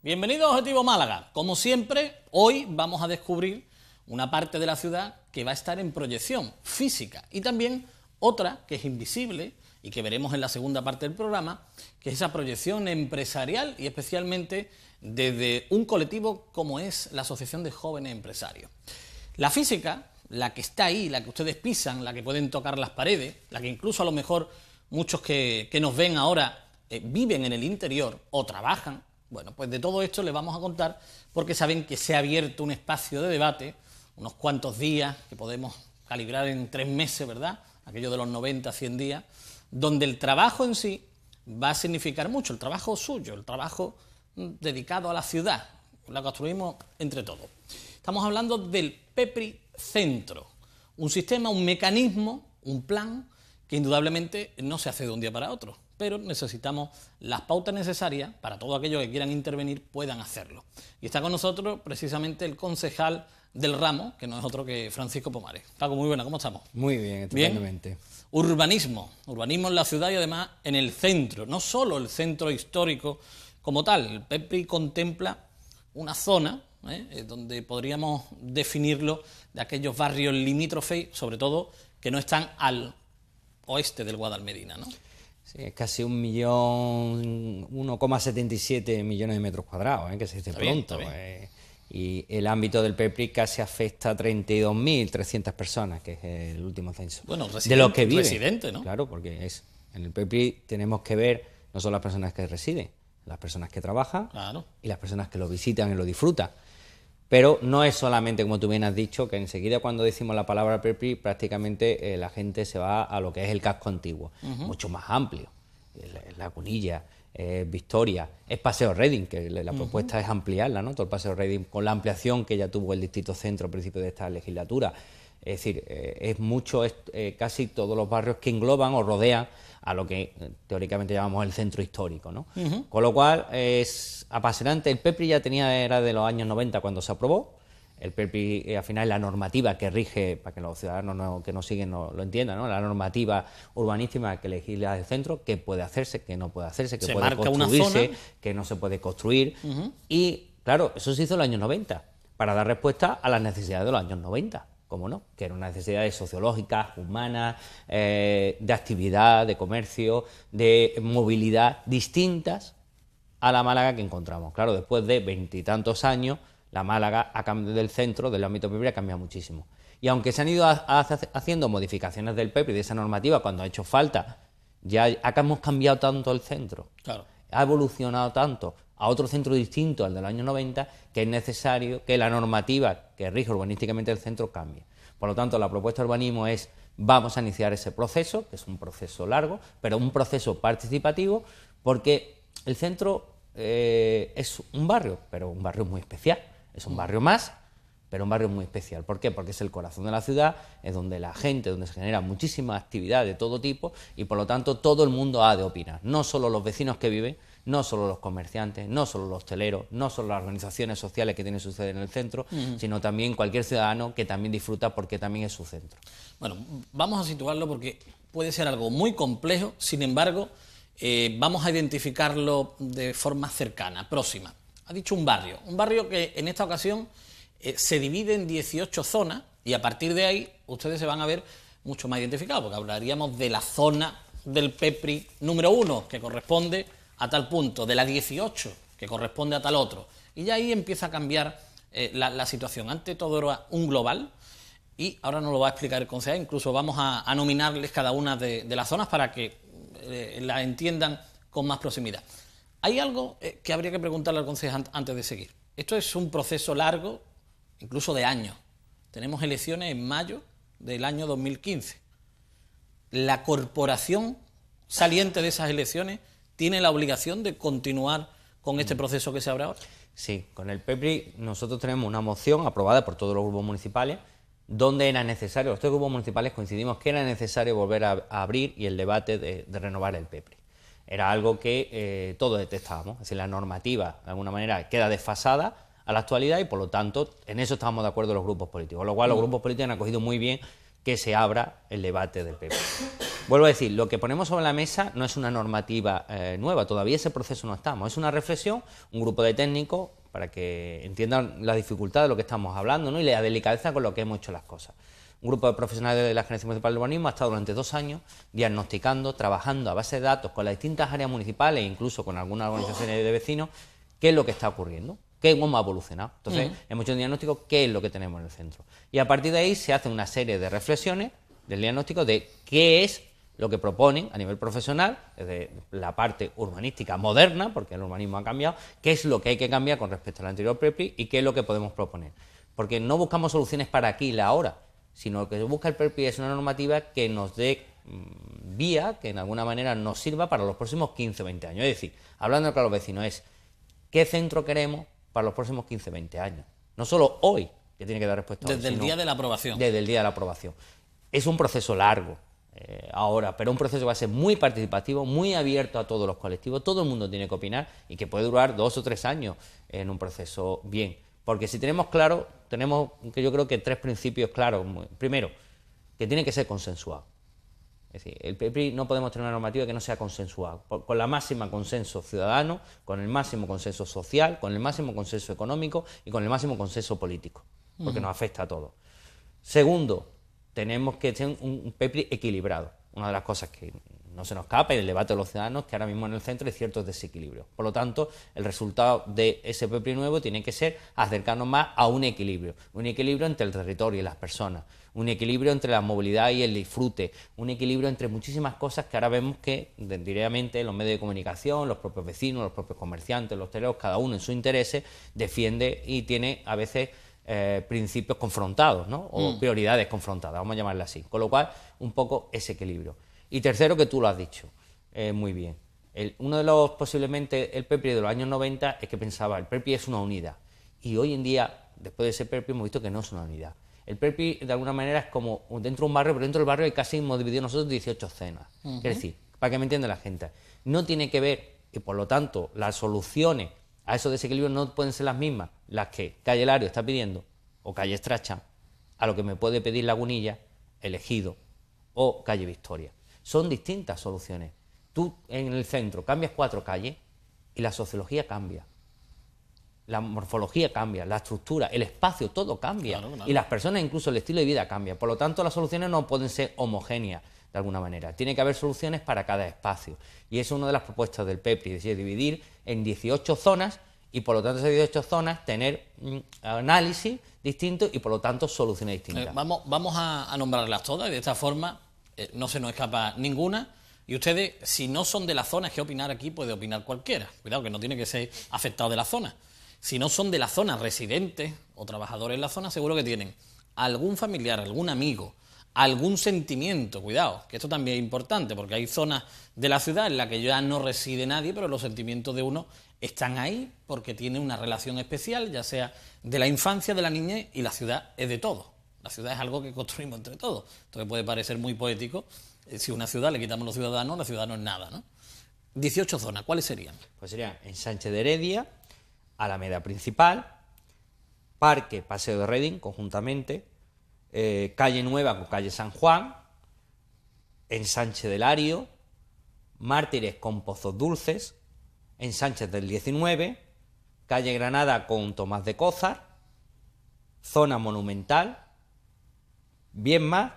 Bienvenido a Objetivo Málaga. Como siempre, hoy vamos a descubrir una parte de la ciudad que va a estar en proyección física y también otra que es invisible y que veremos en la segunda parte del programa, que es esa proyección empresarial y especialmente desde un colectivo como es la Asociación de Jóvenes Empresarios. La física, la que está ahí, la que ustedes pisan, la que pueden tocar las paredes, la que incluso a lo mejor muchos que nos ven ahora viven en el interior o trabajan. Bueno, pues de todo esto les vamos a contar porque saben que se ha abierto un espacio de debate, unos cuantos días que podemos calibrar en 3 meses, ¿verdad? Aquello de los 90, 100 días, donde el trabajo en sí va a significar mucho, el trabajo suyo, el trabajo dedicado a la ciudad, la construimos entre todos. Estamos hablando del PEPRI Centro, un sistema, un mecanismo, un plan que indudablemente no se hace de un día para otro, pero necesitamos las pautas necesarias para todos aquellos que quieran intervenir puedan hacerlo. Y está con nosotros precisamente el concejal del ramo, que no es otro que Francisco Pomares. Paco, muy buena, ¿cómo estamos? Muy bien, estupendamente. Urbanismo en la ciudad y además en el centro, no solo el centro histórico como tal. El PEPRI contempla una zona donde podríamos definirlo de aquellos barrios limítrofes, sobre todo que no están al oeste del Guadalmedina, ¿no? Sí, es casi 1,77 millones de metros cuadrados, que se dice pronto. Y el ámbito del PEPRI casi afecta a 32.300 personas, que es el último censo. Bueno, de los que viven. Residente, ¿no? Claro, porque en el PEPRI tenemos que ver no solo las personas que residen, las personas que trabajan, claro, y las personas que lo visitan y lo disfrutan. Pero no es solamente, como tú bien has dicho, que enseguida cuando decimos la palabra PEPRI, prácticamente la gente se va a lo que es el casco antiguo, mucho más amplio. Lagunilla, Victoria, es Paseo Reding, que la propuesta es ampliarla, ¿no? Todo el Paseo Reding con la ampliación que ya tuvo el Distrito Centro al principio de esta legislatura. Es decir, es mucho, casi todos los barrios que engloban o rodean a lo que teóricamente llamamos el centro histórico, ¿no? Con lo cual es apasionante. El PEPRI ya era de los años 90 cuando se aprobó. El PEPRI al final es la normativa que rige, para que los ciudadanos que nos siguen lo entiendan, ¿no? La normativa urbanística que legisla el centro, qué puede hacerse, qué no puede hacerse, qué puede construirse, qué no se puede construir. Y claro, eso se hizo en los años 90 para dar respuesta a las necesidades de los años 90. ¿Cómo no? Que eran unas necesidades sociológicas, humanas, de actividad, de comercio, de movilidad, distintas a la Málaga que encontramos. Claro, después de 20 y tantos años, la Málaga del centro, del ámbito PEPRI, ha cambiado muchísimo. Y aunque se han ido haciendo modificaciones del PEPRI, de esa normativa, cuando ha hecho falta, ya hemos cambiado tanto el centro, claro, ha evolucionado tanto a otro centro distinto al del año 90, que es necesario que la normativa que rige urbanísticamente el centro cambie. Por lo tanto, la propuesta de urbanismo es, vamos a iniciar ese proceso, que es un proceso largo, pero un proceso participativo, porque el centro es un barrio, pero un barrio muy especial. Es un barrio más, pero un barrio muy especial. ¿Por qué? Porque es el corazón de la ciudad, es donde la gente, donde se genera muchísima actividad de todo tipo y por lo tanto todo el mundo ha de opinar. No solo los vecinos que viven, no solo los comerciantes, no solo los hosteleros, no solo las organizaciones sociales que tienen su sede en el centro, sino también cualquier ciudadano que también disfruta porque también es su centro. Bueno, vamos a situarlo porque puede ser algo muy complejo, sin embargo, vamos a identificarlo de forma cercana, próxima. Ha dicho un barrio que en esta ocasión se divide en 18 zonas y a partir de ahí ustedes se van a ver mucho más identificados, porque hablaríamos de la zona del PEPRI número 1, que corresponde a tal punto, de la 18, que corresponde a tal otro. Y ya ahí empieza a cambiar la situación. Antes todo era un global y ahora nos lo va a explicar el concejal. Incluso vamos a nominarles cada una de las zonas para que la entiendan con más proximidad. Hay algo que habría que preguntarle al concejal antes de seguir. Esto es un proceso largo, incluso de años. Tenemos elecciones en mayo del año 2015. La corporación saliente de esas elecciones tiene la obligación de continuar con este proceso que se abre ahora. Sí, con el PEPRI nosotros tenemos una moción aprobada por todos los grupos municipales donde era necesario, los 3 grupos municipales coincidimos que era necesario volver a abrir y el debate de renovar el PEPRI. Era algo que todos detestábamos, es decir, la normativa de alguna manera queda desfasada a la actualidad y por lo tanto en eso estábamos de acuerdo los grupos políticos, con lo cual los grupos políticos han acogido muy bien que se abra el debate del PEPRI. Vuelvo a decir, lo que ponemos sobre la mesa no es una normativa nueva, todavía ese proceso no estamos, es una reflexión, un grupo de técnicos para que entiendan la dificultad de lo que estamos hablando, ¿no? Y la delicadeza con lo que hemos hecho las cosas. Un grupo de profesionales de la Agencia Municipal de Urbanismo ha estado durante 2 años diagnosticando, trabajando a base de datos con las distintas áreas municipales e incluso con algunas organizaciones de vecinos, qué es lo que está ocurriendo, cómo ha evolucionado. Entonces, hemos hecho un diagnóstico, qué es lo que tenemos en el centro. Y a partir de ahí se hace una serie de reflexiones del diagnóstico de qué es lo que proponen a nivel profesional, desde la parte urbanística moderna, porque el urbanismo ha cambiado, qué es lo que hay que cambiar con respecto al anterior PREPRI y qué es lo que podemos proponer. Porque no buscamos soluciones para aquí y la ahora, sino lo que busca el PREPRI es una normativa que nos dé vía, que en alguna manera nos sirva para los próximos 15 o 20 años. Es decir, hablando con los vecinos, es qué centro queremos para los próximos 15 o 20 años. No solo hoy, que tiene que dar respuesta desde hoy, el día de la aprobación. Desde el día de la aprobación. Es un proceso largo ahora, pero un proceso que va a ser muy participativo, muy abierto a todos los colectivos, todo el mundo tiene que opinar y que puede durar 2 o 3 años en un proceso bien. Porque si tenemos claro, tenemos que yo creo que 3 principios claros. Primero, que tiene que ser consensuado. Es decir, el PREPRI no podemos tener una normativa que no sea consensuada, con la máxima consenso ciudadano, con el máximo consenso social, con el máximo consenso económico y con el máximo consenso político, porque nos afecta a todos. Segundo, tenemos que tener un PREPRI equilibrado. Una de las cosas que no se nos escapa y del debate de los ciudadanos es que ahora mismo en el centro hay ciertos desequilibrios. Por lo tanto, el resultado de ese PREPRI nuevo tiene que ser acercarnos más a un equilibrio entre el territorio y las personas, un equilibrio entre la movilidad y el disfrute, un equilibrio entre muchísimas cosas que ahora vemos que diariamente los medios de comunicación, los propios vecinos, los propios comerciantes, los hosteleros, cada uno en sus intereses defiende y tiene a veces principios confrontados, ¿no? O prioridades confrontadas, vamos a llamarle así. Con lo cual, un poco ese equilibrio. Y tercero, que tú lo has dicho muy bien. Uno de los, posiblemente, el PREPRI de los años 90 es que pensaba, el PREPRI es una unidad. Y hoy en día, después de ese PREPRI, hemos visto que no es una unidad. El PREPRI, de alguna manera, es como dentro de un barrio, pero dentro del barrio hay casi hemos dividido nosotros 18 zonas. Es decir, para que me entienda la gente, no tiene que ver, y por lo tanto, las soluciones a esos desequilibrios no pueden ser las mismas, las que Calle Lario está pidiendo, o Calle Estracha, a lo que me puede pedir Lagunilla, El Ejido o Calle Victoria. Son distintas soluciones. Tú en el centro cambias 4 calles y la sociología cambia. La morfología cambia, la estructura, el espacio, todo cambia. Claro. Y las personas, incluso el estilo de vida cambia. Por lo tanto, las soluciones no pueden ser homogéneas de alguna manera. Tiene que haber soluciones para cada espacio. Y eso es una de las propuestas del PREPRI, es decir, dividir en 18 zonas y por lo tanto esas 18 zonas tener análisis distintos y por lo tanto soluciones distintas. Vamos a nombrarlas todas y de esta forma no se nos escapa ninguna. Y ustedes, si no son de la zona, es que opinar aquí puede opinar cualquiera. Cuidado, que no tiene que ser afectado de la zona. Si no son de la zona, residentes o trabajadores en la zona, seguro que tienen algún familiar, algún amigo, algún sentimiento. Cuidado, que esto también es importante, porque hay zonas de la ciudad en las que ya no reside nadie, pero los sentimientos de uno están ahí porque tiene una relación especial, ya sea de la infancia, de la niñez, y la ciudad es de todos. La ciudad es algo que construimos entre todos. Entonces puede parecer muy poético. Si a una ciudad le quitamos los ciudadanos, la ciudad no es nada, ¿no? 18 zonas, ¿cuáles serían? Pues serían Ensanche de Heredia, Alameda Principal, Parque Paseo de Redín, conjuntamente, Calle Nueva con Calle San Juan, Ensanche del Lario, Mártires con Pozos Dulces, Ensanches del 19, Calle Granada con Tomás de Cózar, Zona Monumental, Bien Más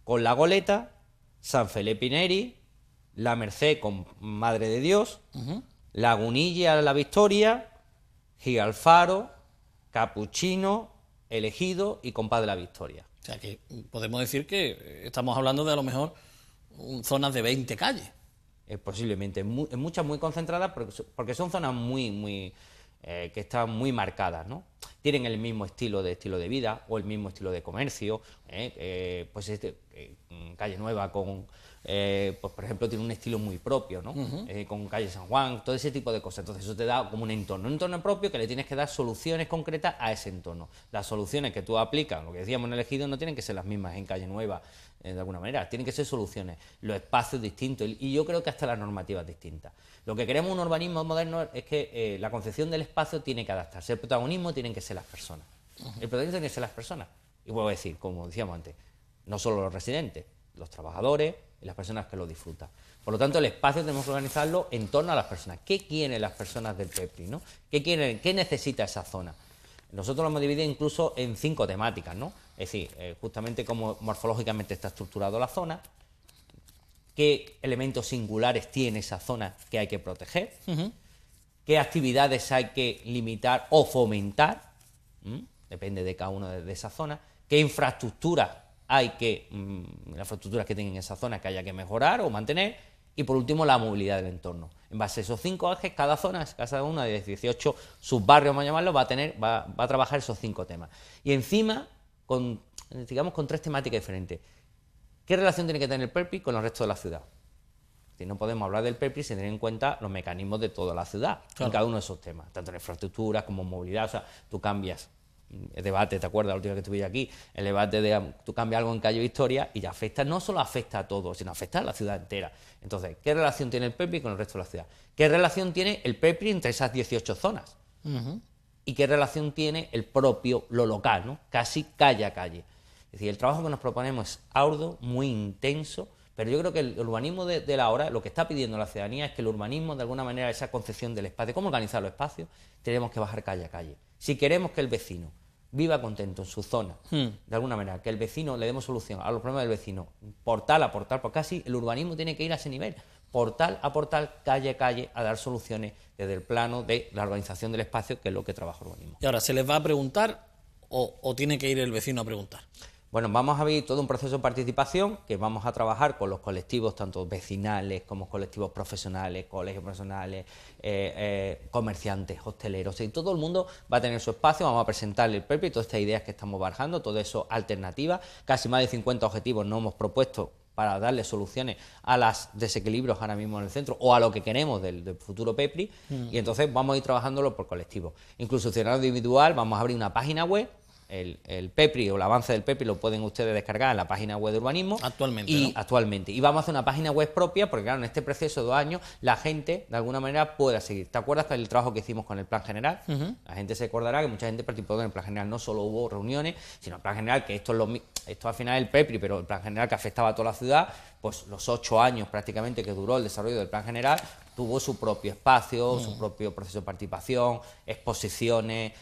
con La Goleta, San Felipe Neri, La Merced con Madre de Dios, Lagunilla La Victoria, Gigalfaro, Capuchino, El Ejido y Compás de la Victoria. O sea que podemos decir que estamos hablando de a lo mejor zonas de 20 calles. Posiblemente, muchas muy concentradas porque son zonas que están muy marcadas, ¿no? Tienen el mismo estilo de vida o el mismo estilo de comercio, Calle Nueva pues por ejemplo tiene un estilo muy propio, ¿no? Con Calle San Juan, todo ese tipo de cosas. Entonces eso te da como un entorno propio que le tienes que dar soluciones concretas a ese entorno. Las soluciones que tú aplicas, lo que decíamos en El Ejido, no tienen que ser las mismas en Calle Nueva, de alguna manera, tienen que ser soluciones, los espacios distintos y yo creo que hasta las normativas distintas. Lo que queremos un urbanismo moderno es que la concepción del espacio tiene que adaptarse, el protagonismo tienen que ser las personas, el protagonismo tiene que ser las personas. Y vuelvo a decir, como decíamos antes, no solo los residentes, los trabajadores y las personas que lo disfrutan. Por lo tanto, el espacio tenemos que organizarlo en torno a las personas. ¿Qué quieren las personas del PEPRI, ¿no? ¿Qué necesita esa zona? Nosotros lo hemos dividido incluso en 5 temáticas, ¿no? Es decir, justamente cómo morfológicamente está estructurado la zona, qué elementos singulares tiene esa zona que hay que proteger, qué actividades hay que limitar o fomentar, depende de cada una de esas zonas, qué infraestructuras hay que, las infraestructuras que tienen esa zona que haya que mejorar o mantener, y por último la movilidad del entorno. En base a esos 5 ejes, cada zona, cada una de 18 subbarrios, vamos a llamarlo, va a trabajar esos 5 temas. Y encima, con 3 temáticas diferentes. ¿Qué relación tiene que tener el PEPRI con el resto de la ciudad? Si no podemos hablar del PEPRI sin tener en cuenta los mecanismos de toda la ciudad, en cada uno de esos temas, tanto en infraestructuras como en movilidad. O sea, tú cambias el debate, ¿te acuerdas la última vez que estuve aquí? El debate de tú cambias algo en Calle Victoria y ya afecta, no solo afecta a todos, sino afecta a la ciudad entera. Entonces, ¿qué relación tiene el PEPRI con el resto de la ciudad? ¿Qué relación tiene el PEPRI entre esas 18 zonas? ¿Y qué relación tiene el propio, lo local, ¿no? Casi calle a calle? Es decir, el trabajo que nos proponemos es arduo, muy intenso, pero yo creo que el urbanismo de la hora, lo que está pidiendo la ciudadanía es que el urbanismo, de alguna manera, esa concepción del espacio, cómo organizar los espacios, tenemos que bajar calle a calle. Si queremos que el vecino viva contento en su zona, de alguna manera, que el vecino le demos solución a los problemas del vecino, portal a portal, porque casi el urbanismo tiene que ir a ese nivel, portal a portal, calle a calle, a dar soluciones desde el plano de la organización del espacio, que es lo que trabaja el urbanismo. ¿Y ahora se les va a preguntar o tiene que ir el vecino a preguntar? Bueno, vamos a vivir todo un proceso de participación que vamos a trabajar con los colectivos, tanto vecinales como colectivos profesionales, colegios profesionales, comerciantes, hosteleros, y todo el mundo va a tener su espacio. Vamos a presentarle el PEPRI, todas estas ideas que estamos barajando, todo eso alternativas, casi más de 50 objetivos nos hemos propuesto para darle soluciones a los desequilibrios ahora mismo en el centro o a lo que queremos del futuro PEPRI, y entonces vamos a ir trabajándolo por colectivos. Incluso ciudadano individual, vamos a abrir una página web. El PEPRI o el avance del PEPRI lo pueden ustedes descargar en la página web de urbanismo. Actualmente. Y vamos a hacer una página web propia porque, claro, en este proceso de 2 años la gente, de alguna manera, pueda seguir. ¿Te acuerdas del trabajo que hicimos con el Plan General? La gente se acordará que mucha gente participó en el Plan General. No solo hubo reuniones, sino el Plan General, que esto al final es el PEPRI, pero el Plan General que afectaba a toda la ciudad, pues los 8 años prácticamente que duró el desarrollo del Plan General, tuvo su propio espacio, su propio proceso de participación, exposiciones,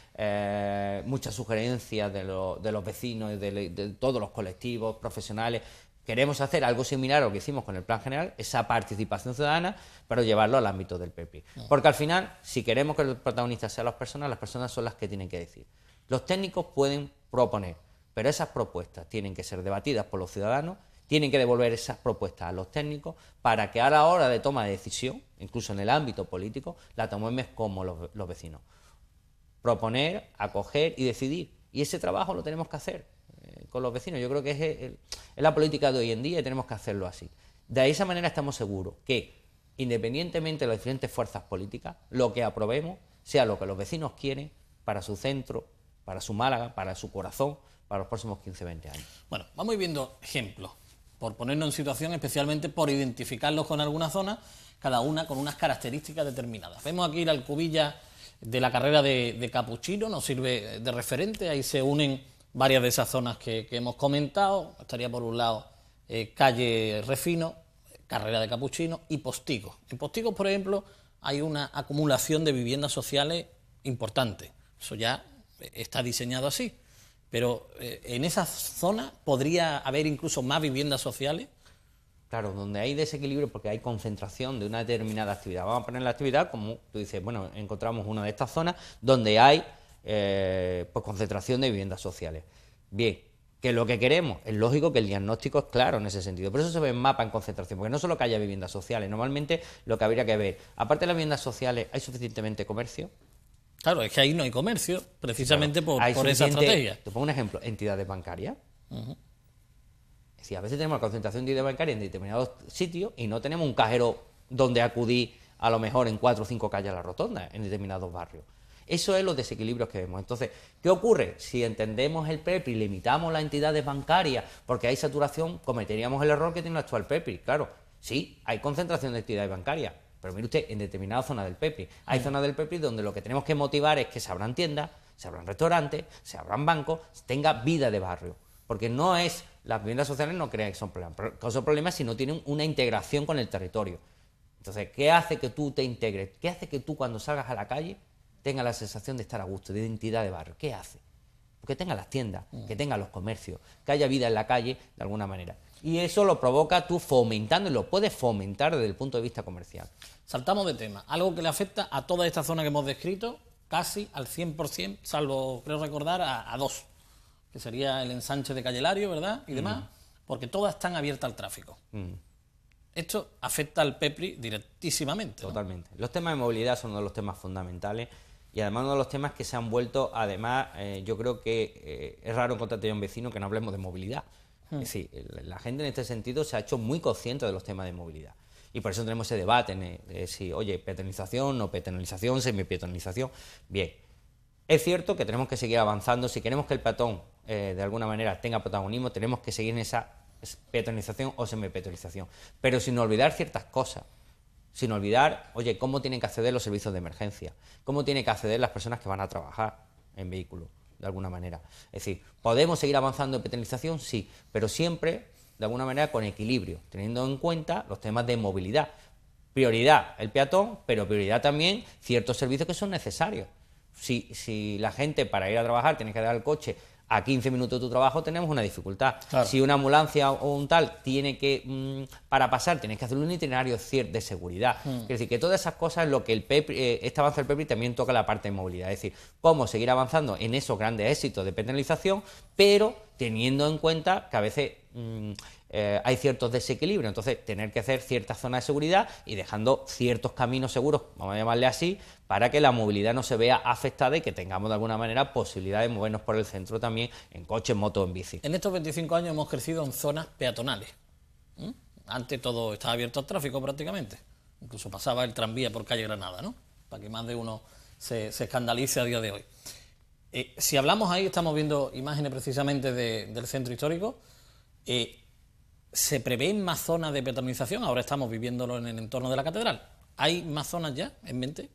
muchas sugerencias de los vecinos y de todos los colectivos profesionales. Queremos hacer algo similar a lo que hicimos con el Plan General, esa participación ciudadana, pero llevarlo al ámbito del PEPRI. Porque al final, si queremos que los protagonistas sean las personas son las que tienen que decir. Los técnicos pueden proponer, pero esas propuestas tienen que ser debatidas por los ciudadanos, tienen que devolver esas propuestas a los técnicos para que a la hora de toma de decisión, incluso en el ámbito político, la tomemos como los vecinos. Proponer, acoger y decidir. Y ese trabajo lo tenemos que hacer con los vecinos. Yo creo que es la política de hoy en día y tenemos que hacerlo así. De esa manera estamos seguros que, independientemente de las diferentes fuerzas políticas, lo que aprobemos sea lo que los vecinos quieren para su centro, para su Málaga, para su corazón, para los próximos 15-20 años. Bueno, vamos viendo ejemplos, por ponernos en situación, especialmente por identificarlos con alguna zona, cada una con unas características determinadas. Vemos aquí la Alcubilla de la carrera de Capuchino, nos sirve de referente, ahí se unen varias de esas zonas que hemos comentado. Estaría por un lado calle Refino, carrera de Capuchino y Postigo. En Postigo, por ejemplo, hay una acumulación de viviendas sociales importante, eso ya está diseñado así. Pero en esa zona podría haber incluso más viviendas sociales. Claro, donde hay desequilibrio porque hay concentración de una determinada actividad. Vamos a poner la actividad, como tú dices, bueno, encontramos una de estas zonas donde hay pues concentración de viviendas sociales. Bien, que lo que queremos, es lógico que el diagnóstico es claro en ese sentido. Por eso se ve en mapa en concentración, porque no solo que haya viviendas sociales, normalmente lo que habría que ver, aparte de las viviendas sociales, ¿hay suficientemente comercio? Claro, es que ahí no hay comercio, precisamente por esa estrategia. Te pongo un ejemplo, entidades bancarias. Es decir, a veces tenemos la concentración de entidades bancarias en determinados sitios y no tenemos un cajero donde acudir a lo mejor en 4 o 5 calles a la rotonda, en determinados barrios. Eso es los desequilibrios que vemos. Entonces, ¿qué ocurre? Si entendemos el PEPRI y limitamos las entidades bancarias porque hay saturación, cometeríamos el error que tiene el actual PEPRI. Claro, sí, hay concentración de entidades bancarias, pero mire usted, en determinadas zonas del PEPRI. Hay zonas del PEPRI donde lo que tenemos que motivar es que se abran tiendas, se abran restaurantes, se abran bancos, tenga vida de barrio. porque no es, las viviendas sociales no crean que son problemas si no tienen una integración con el territorio. Entonces, ¿qué hace que tú te integres? ¿Qué hace que tú cuando salgas a la calle tengas la sensación de estar a gusto, de identidad de barrio? ¿Qué hace? Que tenga las tiendas, que tenga los comercios, que haya vida en la calle de alguna manera. Y eso lo provoca tú fomentando, y lo puedes fomentar desde el punto de vista comercial. Saltamos de tema. Algo que le afecta a toda esta zona que hemos descrito, casi al 100%, salvo, creo recordar, a dos, que sería el ensanche de Calle Lario, ¿verdad? Y demás, porque todas están abiertas al tráfico. Esto afecta al PEPRI directísimamente, ¿no? Totalmente. Los temas de movilidad son uno de los temas fundamentales y además uno de los temas que se han vuelto, además, yo creo que es raro encontrarte a un vecino que no hablemos de movilidad. Es decir, la gente en este sentido se ha hecho muy consciente de los temas de movilidad. Y por eso tenemos ese debate de si, oye, peatonalización, no peatonalización, semi-peatonalización. Bien, es cierto que tenemos que seguir avanzando. Si queremos que el peatón, de alguna manera, tenga protagonismo, tenemos que seguir en esa peatonalización o semi-peatonalización. Pero sin olvidar ciertas cosas. Sin olvidar, oye, cómo tienen que acceder los servicios de emergencia, cómo tienen que acceder las personas que van a trabajar en vehículos, de alguna manera. Es decir, ¿podemos seguir avanzando en peatonalización? Sí, pero siempre, de alguna manera, con equilibrio, teniendo en cuenta los temas de movilidad. Prioridad el peatón, pero prioridad también ciertos servicios que son necesarios. Si la gente para ir a trabajar tiene que dar el coche a 15 minutos de tu trabajo, tenemos una dificultad. Claro. Si una ambulancia o un tal tiene que, para pasar, tienes que hacer un itinerario de seguridad. Es decir, que todas esas cosas, lo que el PEPRI, este avance del PEPRI también toca la parte de movilidad. Es decir, cómo seguir avanzando en esos grandes éxitos de peatonalización, pero teniendo en cuenta que a veces hay ciertos desequilibrios, entonces tener que hacer ciertas zonas de seguridad y dejando ciertos caminos seguros, vamos a llamarle así, para que la movilidad no se vea afectada y que tengamos de alguna manera posibilidad de movernos por el centro también en coche, en moto, en bici. En estos 25 años hemos crecido en zonas peatonales. Antes todo estaba abierto al tráfico prácticamente, incluso pasaba el tranvía por calle Granada, ¿no? Para que más de uno se escandalice a día de hoy. Si hablamos ahí, estamos viendo imágenes precisamente del centro histórico. ¿Se prevén más zonas de peatonalización? Ahora estamos viviéndolo en el entorno de la catedral. ¿Hay más zonas ya en mente?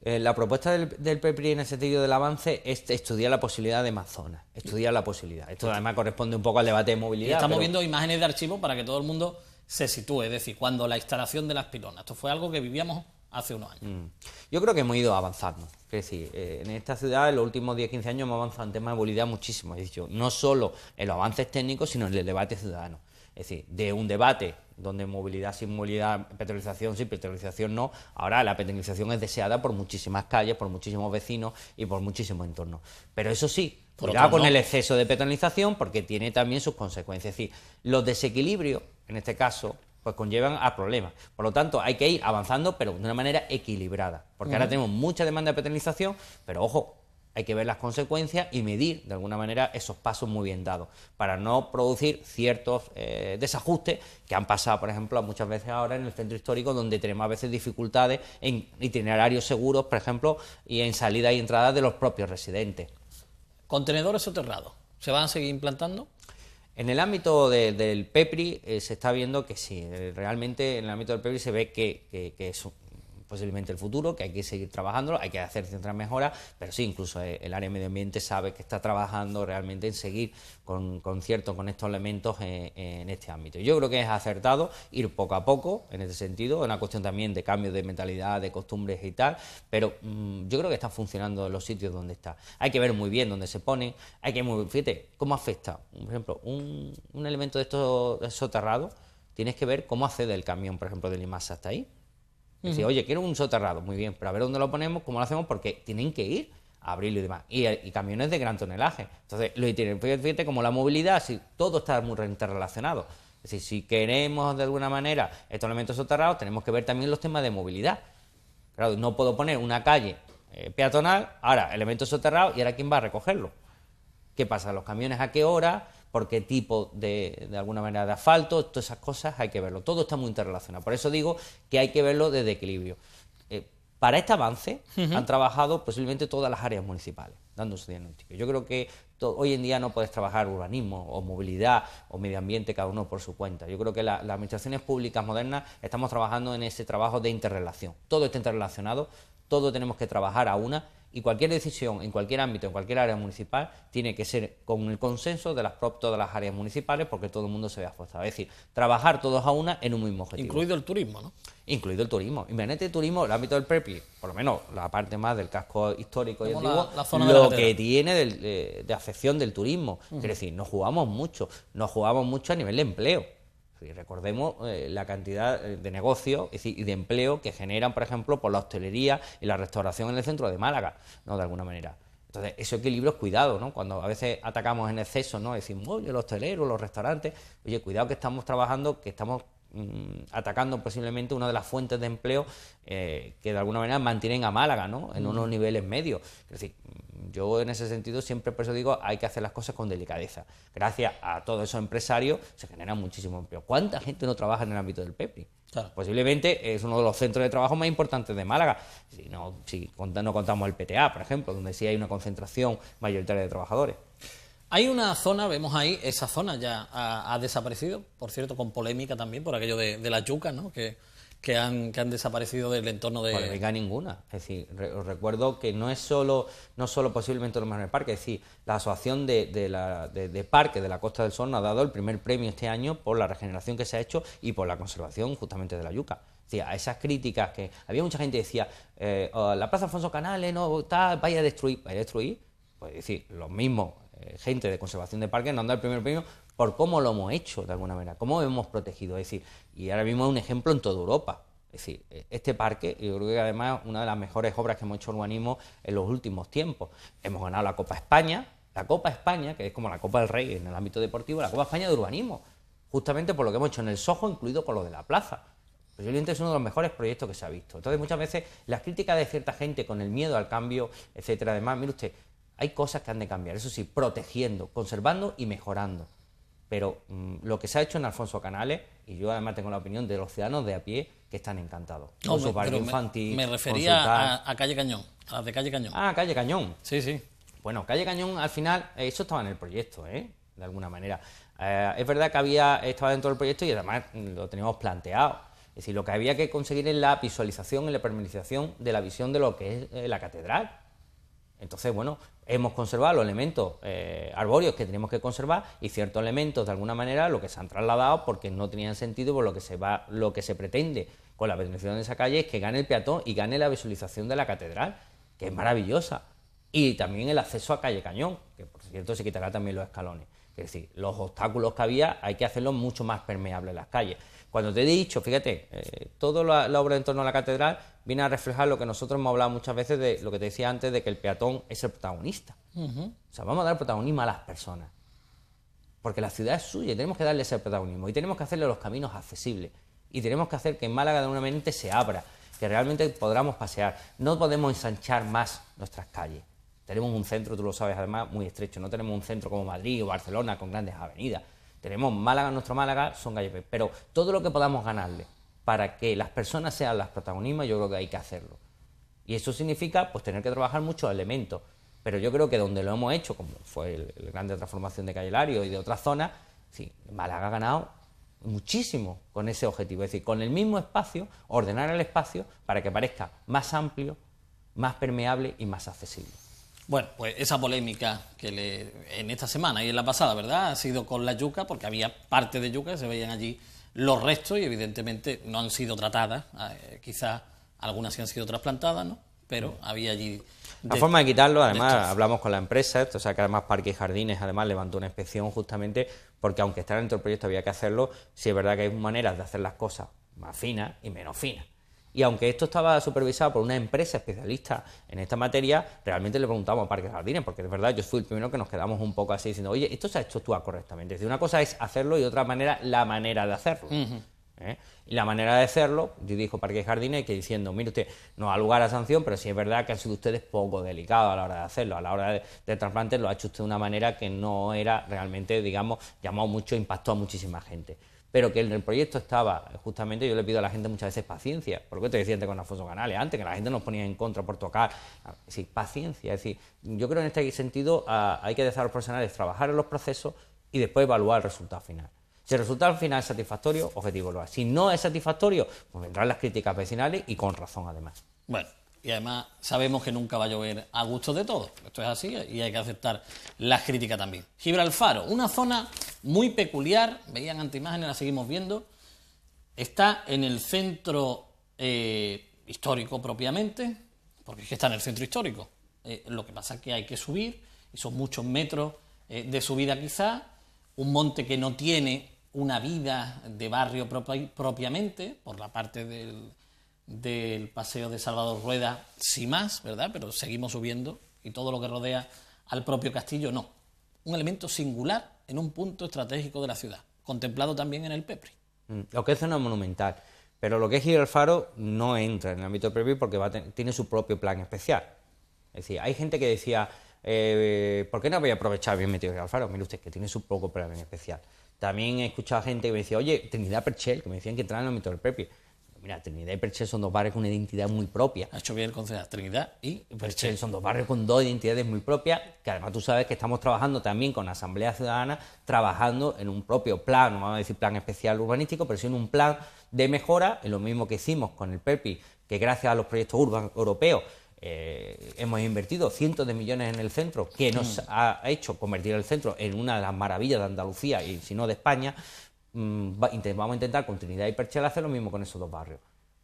La propuesta del PEPRI en el sentido del avance es estudiar la posibilidad de más zonas. Estudiar la posibilidad. Esto además corresponde un poco al debate de movilidad. Y estamos viendo imágenes de archivo para que todo el mundo se sitúe. Es decir, cuando la instalación de las pilonas. Esto fue algo que vivíamos hace unos años. Yo creo que hemos ido avanzando. Es decir, en esta ciudad en los últimos 10-15 años hemos avanzado en temas de movilidad muchísimo. Es decir, no solo en los avances técnicos, sino en el debate ciudadano. Es decir, de un debate donde movilidad sin movilidad, peatonalización sí, peatonalización no, ahora la peatonalización es deseada por muchísimas calles, por muchísimos vecinos y por muchísimos entornos. Pero eso sí, cuidado con el exceso de peatonalización porque tiene también sus consecuencias. Es decir, los desequilibrios, en este caso, pues conllevan a problemas. Por lo tanto, hay que ir avanzando, pero de una manera equilibrada. Porque ahora tenemos mucha demanda de peatonalización, pero ojo, hay que ver las consecuencias y medir, de alguna manera, esos pasos muy bien dados, para no producir ciertos desajustes que han pasado, por ejemplo, muchas veces ahora en el centro histórico, donde tenemos a veces dificultades en itinerarios seguros, por ejemplo, y en salida y entrada de los propios residentes. ¿Contenedores soterrados se van a seguir implantando? En el ámbito del PEPRI se está viendo que sí, realmente en el ámbito del PEPRI se ve que es posiblemente el futuro, que hay que seguir trabajándolo, hay que hacer ciertas mejoras, pero sí, incluso el área de medio ambiente sabe que está trabajando realmente en seguir con estos elementos en este ámbito. Yo creo que es acertado ir poco a poco en este sentido, es una cuestión también de cambio de mentalidad, de costumbres y tal, pero yo creo que está funcionando en los sitios donde está. Hay que ver muy bien dónde se pone, fíjate, cómo afecta, por ejemplo, un elemento de estos soterrados, tienes que ver cómo accede el camión, por ejemplo, de Limasa hasta ahí. Decir, oye, quiero un soterrado, muy bien, pero a ver dónde lo ponemos, cómo lo hacemos, porque tienen que ir a abrirlo y demás. Y camiones de gran tonelaje. Entonces, fíjate como la movilidad, si todo está muy interrelacionado. Es decir, si queremos de alguna manera estos elementos soterrados, tenemos que ver también los temas de movilidad. Claro, no puedo poner una calle peatonal, ahora elementos soterrados, y ahora ¿quién va a recogerlo? ¿Qué pasa? ¿Los camiones a qué hora? ¿Por qué tipo de alguna manera de asfalto? Todas esas cosas hay que verlo. Todo está muy interrelacionado. Por eso digo que hay que verlo desde equilibrio. Para este avance han trabajado posiblemente todas las áreas municipales, dando su diagnóstico. Yo creo que hoy en día no puedes trabajar urbanismo o movilidad o medio ambiente cada uno por su cuenta. Yo creo que las administraciones públicas modernas estamos trabajando en ese trabajo de interrelación. Todo está interrelacionado. todos tenemos que trabajar a una, y cualquier decisión en cualquier ámbito, en cualquier área municipal, tiene que ser con el consenso de todas las áreas municipales, porque todo el mundo se vea forzado. Es decir, trabajar todos a una en un mismo objetivo. Incluido el turismo, ¿no? Incluido el turismo. Imagínate el turismo, el ámbito del PREPI, por lo menos la parte más del casco histórico y antiguo, lo que tiene de afección del turismo. Es decir, nos jugamos mucho a nivel de empleo. Y recordemos la cantidad de negocios y de empleo que generan, por ejemplo, por la hostelería y la restauración en el centro de Málaga, ¿no? De alguna manera. Entonces, ese equilibrio es cuidado, ¿no? Cuando a veces atacamos en exceso, ¿no? Decimos, oye, los hosteleros, los restaurantes, oye, cuidado que estamos trabajando, que estamos atacando posiblemente una de las fuentes de empleo que de alguna manera mantienen a Málaga, ¿no? En unos niveles medios. Es decir, yo en ese sentido siempre por eso digo, hay que hacer las cosas con delicadeza. Gracias a todos esos empresarios se genera muchísimo empleo. ¿Cuánta gente no trabaja en el ámbito del PEPRI? Claro. Posiblemente es uno de los centros de trabajo más importantes de Málaga. Si no contamos el PTA, por ejemplo, donde sí hay una concentración mayoritaria de trabajadores. Hay una zona, vemos ahí, esa zona ya ha desaparecido, por cierto, con polémica también por aquello de las yucas, ¿no? Que han desaparecido del entorno de... Polémica ninguna. Es decir, os recuerdo que no solo posiblemente los más en el parque, es decir, la Asociación de Parques de la Costa del Sol nos ha dado el primer premio este año por la regeneración que se ha hecho y por la conservación justamente de la yuca. Es decir, a esas críticas que había mucha gente que decía, la Plaza Alfonso Canales, no, tal, vaya a destruir, pues es decir, los mismos gente de conservación de parques nos han dado el primer premio por cómo lo hemos hecho de alguna manera, cómo hemos protegido. Es decir, y ahora mismo es un ejemplo en toda Europa. Es decir, este parque, yo creo que además es una de las mejores obras que hemos hecho urbanismo en los últimos tiempos. Hemos ganado la Copa España, que es como la Copa del Rey en el ámbito deportivo, la Copa España de urbanismo, justamente por lo que hemos hecho en el Soho, incluido con lo de la plaza. Posiblemente es uno de los mejores proyectos que se ha visto. Entonces, muchas veces las críticas de cierta gente con el miedo al cambio, etcétera, además, mire usted, hay cosas que han de cambiar, eso sí, protegiendo, conservando y mejorando. Pero lo que se ha hecho en Alfonso Canales, y yo además tengo la opinión de los ciudadanos de a pie, que están encantados. No, con su parque infantil. Me refería a Calle Cañón, a las de Calle Cañón. Ah, Calle Cañón. Sí, sí. Bueno, Calle Cañón, al final, eso estaba en el proyecto, de alguna manera. Es verdad que estaba dentro del proyecto y además lo teníamos planteado. Es decir, lo que había que conseguir es la visualización y la permanización de la visión de lo que es la catedral. Entonces, bueno, hemos conservado los elementos arbóreos que tenemos que conservar y ciertos elementos, de alguna manera, lo que se han trasladado porque no tenían sentido, por lo que se pretende con la penetración de esa calle es que gane el peatón y gane la visualización de la catedral, que es maravillosa. Y también el acceso a Calle Cañón, que por cierto se quitará también los escalones. Es decir, los obstáculos que había hay que hacerlos mucho más permeables en las calles. Cuando te he dicho, fíjate, toda la obra en torno a la catedral viene a reflejar lo que nosotros hemos hablado muchas veces de lo que te decía antes, de que el peatón es el protagonista. O sea, vamos a dar protagonismo a las personas. Porque la ciudad es suya y tenemos que darle ese protagonismo. Y tenemos que hacerle los caminos accesibles. Y tenemos que hacer que en Málaga de alguna manera se abra, que realmente podamos pasear. No podemos ensanchar más nuestras calles. Tenemos un centro, tú lo sabes además, muy estrecho. No tenemos un centro como Madrid o Barcelona con grandes avenidas. Tenemos Málaga, nuestro Málaga, son Gallepes. Pero todo lo que podamos ganarle para que las personas sean las protagonistas, yo creo que hay que hacerlo. Y eso significa pues tener que trabajar muchos elementos. Pero yo creo que donde lo hemos hecho, como fue el grande transformación de Calle Lario y de otras zonas, sí, Málaga ha ganado muchísimo con ese objetivo. Es decir, con el mismo espacio, ordenar el espacio para que parezca más amplio, más permeable y más accesible. Bueno, pues esa polémica en esta semana y en la pasada, ¿verdad?, ha sido con la yuca, porque había parte de yuca, se veían allí los restos y evidentemente no han sido tratadas. Quizás algunas sí han sido trasplantadas, ¿no? Pero había allí... La forma de quitarlo, además, hablamos con la empresa, o sea que además Parques y Jardines además levantó una inspección justamente porque aunque estaba dentro del proyecto había que hacerlo, sí es verdad que hay maneras de hacer las cosas más finas y menos finas. Y aunque esto estaba supervisado por una empresa especialista en esta materia, realmente le preguntamos a Parques y Jardines, porque es verdad, yo fui el primero que nos quedamos un poco así diciendo, oye, esto se ha hecho tú correctamente. Es decir, una cosa es hacerlo y otra manera, la manera de hacerlo. Y la manera de hacerlo, dijo Parques y Jardines, que diciendo, mire usted, no ha lugar a sanción, pero sí es verdad que han sido ustedes poco delicados a la hora de hacerlo. A la hora de trasplantes lo ha hecho usted de una manera que no era realmente, digamos, llamó mucho, impactó a muchísima gente. Pero que en el proyecto estaba, justamente yo le pido a la gente muchas veces paciencia, por lo que te decía antes con Alfonso Canales, antes que la gente nos ponía en contra por tocar, es decir, paciencia, es decir, yo creo en este sentido hay que dejar a los profesionales trabajar en los procesos y después evaluar el resultado final. Si el resultado final es satisfactorio, objetivo lo es. Si no es satisfactorio, pues vendrán las críticas vecinales y con razón además. Bueno, y además sabemos que nunca va a llover a gusto de todos. Esto es así y hay que aceptar las críticas también. Gibralfaro, una zona muy peculiar, veían anteimágenes, la seguimos viendo, está en el centro histórico propiamente, porque es que está en el centro histórico. Lo que pasa es que hay que subir, y son muchos metros de subida quizás, un monte que no tiene una vida de barrio propiamente, por la parte del paseo de Salvador Rueda, sin más, ¿verdad? Pero seguimos subiendo y todo lo que rodea al propio castillo, no. Un elemento singular en un punto estratégico de la ciudad, contemplado también en el Pepri. Lo que es zona monumental, pero lo que es Gibralfaro no entra en el ámbito del Pepri porque tiene su propio plan especial. Es decir, hay gente que decía, ¿por qué no voy a aprovechar bien metido Gibralfaro? Mire usted, que tiene su propio plan especial. También he escuchado gente que me decía, oye, Trinidad Perchel, que me decían que entraban en el ámbito del Pepri. Mira, Trinidad y Perchel son dos barrios con una identidad muy propia. Ha hecho bien el concejal, Trinidad y Perchel. Son dos barrios con dos identidades muy propias, que además tú sabes que estamos trabajando también con la Asamblea Ciudadana, trabajando en un propio plan, no vamos a decir plan especial urbanístico, pero sí en un plan de mejora, en lo mismo que hicimos con el Pepri, que gracias a los proyectos urbanos europeos hemos invertido cientos de millones en el centro, que nos ha hecho convertir el centro en una de las maravillas de Andalucía y si no de España. Vamos a intentar con Trinidad y Perchel hacer lo mismo con esos dos barrios,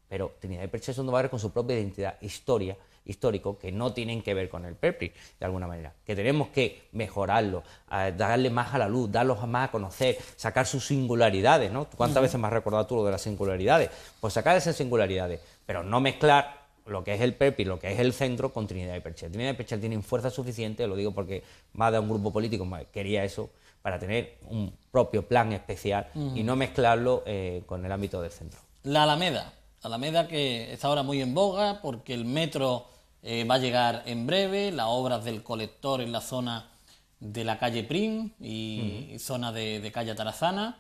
pero Trinidad y Perchel son dos barrios con su propia identidad histórico que no tienen que ver con el Pepri de alguna manera, que tenemos que mejorarlo, darle más a la luz, darlos más a conocer, sacar sus singularidades, ¿no? ¿Cuántas veces me has recordado tú lo de las singularidades? Pues sacar esas singularidades, pero no mezclar lo que es el Pepri, lo que es el centro con Trinidad y Perchel. Trinidad y Perchel tienen fuerza suficiente, lo digo porque más de un grupo político quería eso, para tener un propio plan especial y no mezclarlo con el ámbito del centro. La Alameda que está ahora muy en boga porque el metro va a llegar en breve, las obras del colector en la zona de la calle Prim y zona de calle Tarazana,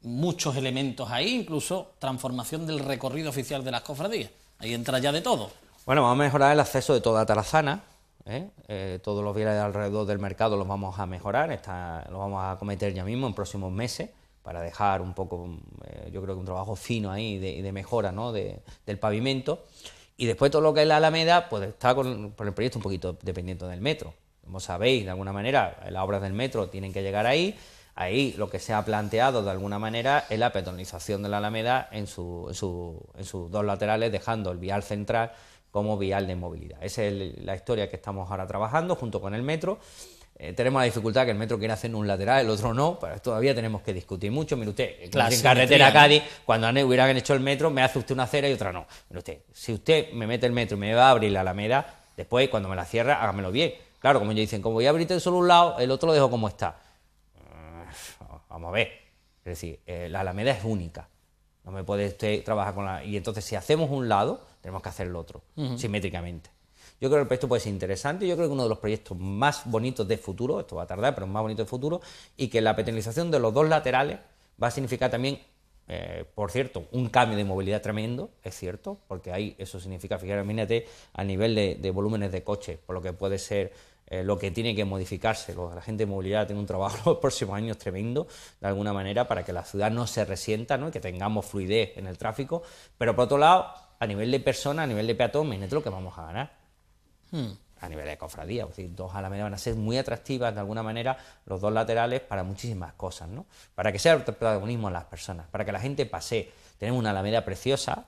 muchos elementos ahí, incluso transformación del recorrido oficial de las cofradías, ahí entra ya de todo. Bueno, vamos a mejorar el acceso de toda Tarazana. Todos los bienes alrededor del mercado los vamos a mejorar, lo vamos a acometer ya mismo en próximos meses para dejar un poco, yo creo que un trabajo fino ahí de mejora, ¿no? del pavimento, y después todo lo que es la Alameda pues está por el proyecto un poquito dependiente del metro. Como sabéis, de alguna manera las obras del metro tienen que llegar ahí lo que se ha planteado de alguna manera es la peatonalización de la Alameda en sus dos laterales, dejando el vial central como vial de movilidad. Esa es la historia que estamos ahora trabajando junto con el metro. Tenemos la dificultad que el metro quiere hacer un lateral, el otro no, pero todavía tenemos que discutir mucho. Mire usted, en carretera a Cádiz, cuando hubieran hecho el metro, me hace usted una acera y otra no. Mire usted, si usted me mete el metro y me va a abrir la Alameda, después cuando me la cierra, hágamelo bien. Claro, como ellos dicen, como voy a abrirte solo un lado, el otro lo dejo como está. Vamos a ver, es decir, la Alameda es única. No me puede usted trabajar con la... Y entonces, si hacemos un lado, tenemos que hacer el otro, simétricamente. Yo creo que el proyecto puede ser interesante, yo creo que uno de los proyectos más bonitos de futuro, esto va a tardar, pero más bonito de futuro, y que la peatonalización de los dos laterales va a significar también, por cierto, un cambio de movilidad tremendo, es cierto, porque ahí eso significa, fíjate, imagínate, a nivel de volúmenes de coches, por lo que puede ser lo que tiene que modificarse. La gente de movilidad tiene un trabajo los próximos años tremendo, de alguna manera, para que la ciudad no se resienta, ¿no? Y que tengamos fluidez en el tráfico, pero por otro lado, a nivel de personas, a nivel de peatón, imagínate lo que vamos a ganar. A nivel de cofradía, es decir, dos Alamedas van a ser muy atractivas de alguna manera, los dos laterales, para muchísimas cosas, ¿no? Para que sea el protagonismo de las personas, para que la gente pase. Tenemos una Alameda preciosa,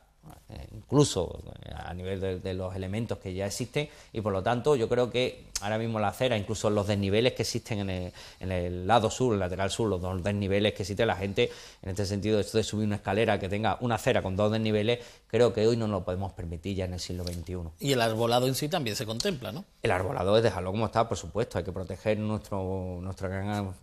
incluso a nivel de los elementos que ya existen, y por lo tanto yo creo que ahora mismo la acera, incluso los desniveles que existen en el lado sur, el lateral sur, los dos desniveles que existen, la gente, en este sentido, esto de subir una escalera que tenga una acera con dos desniveles, creo que hoy no lo podemos permitir ya en el siglo XXI. Y el arbolado en sí también se contempla, ¿no? El arbolado es dejarlo como está, por supuesto, hay que proteger nuestros gran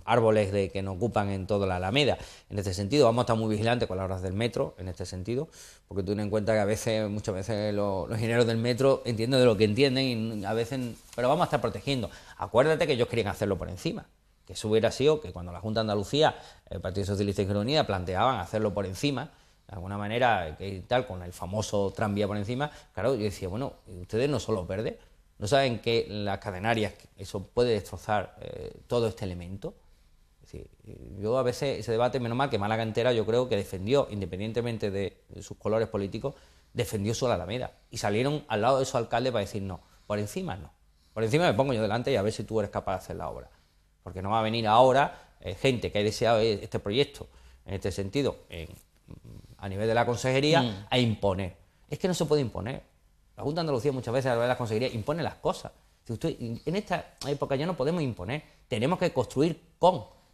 árboles que nos ocupan en toda la Alameda. En este sentido, vamos a estar muy vigilantes con las obras del metro, en este sentido, porque tú ten en cuenta que muchas veces los ingenieros del metro entienden de lo que entienden y a veces... Pero vamos a estar protegiendo. Acuérdate que ellos querían hacerlo por encima, que eso hubiera sido que cuando la Junta de Andalucía, el Partido Socialista y Izquierda Unida planteaban hacerlo por encima, de alguna manera, que tal, con el famoso tranvía por encima, claro, yo decía, bueno, ustedes no son los verdes, no saben que las cadenarias, eso puede destrozar todo este elemento. Es decir, yo a veces ese debate, menos mal que Málaga entera, yo creo que defendió, independientemente de sus colores políticos, defendió su Alameda. Y salieron al lado de su alcalde para decir, no, por encima no. Por encima me pongo yo delante y a ver si tú eres capaz de hacer la obra. Porque no va a venir ahora gente que ha deseado este proyecto, en este sentido, a nivel de la consejería, a imponer. Es que no se puede imponer. La Junta de Andalucía muchas veces a nivel de la consejería impone las cosas. Si usted, en esta época ya no podemos imponer, tenemos que construir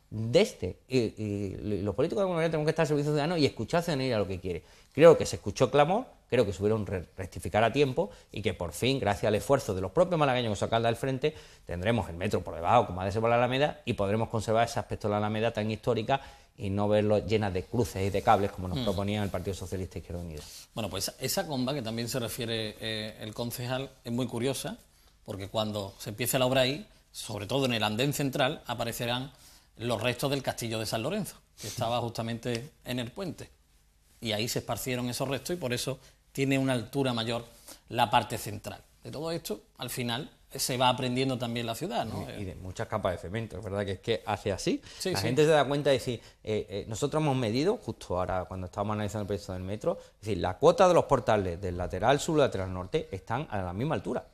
desde. Y los políticos de alguna manera tenemos que estar al servicio ciudadano y escuchar a la ciudadanía lo que quiere. Creo que se escuchó clamor, creo que supieron rectificar a tiempo y que por fin, gracias al esfuerzo de los propios malagueños con su alcalde al frente, tendremos el metro por debajo, como ha de ser por la Alameda, y podremos conservar ese aspecto de la Alameda tan histórica y no verlo llena de cruces y de cables como nos proponían el Partido Socialista Izquierda Unida. Bueno, pues esa comba que también se refiere el concejal es muy curiosa, porque cuando se empiece la obra ahí, sobre todo en el andén central, aparecerán los restos del castillo de San Lorenzo, que estaba justamente en el puente. Y ahí se esparcieron esos restos y por eso tiene una altura mayor la parte central. De todo esto, al final, se va aprendiendo también la ciudad, ¿no? Y de muchas capas de cemento, es verdad que es que hace así. Sí, la gente se da cuenta de decir, nosotros hemos medido, justo ahora cuando estábamos analizando el proyecto del metro, es decir, la cuota de los portales del lateral sur y lateral norte están a la misma altura.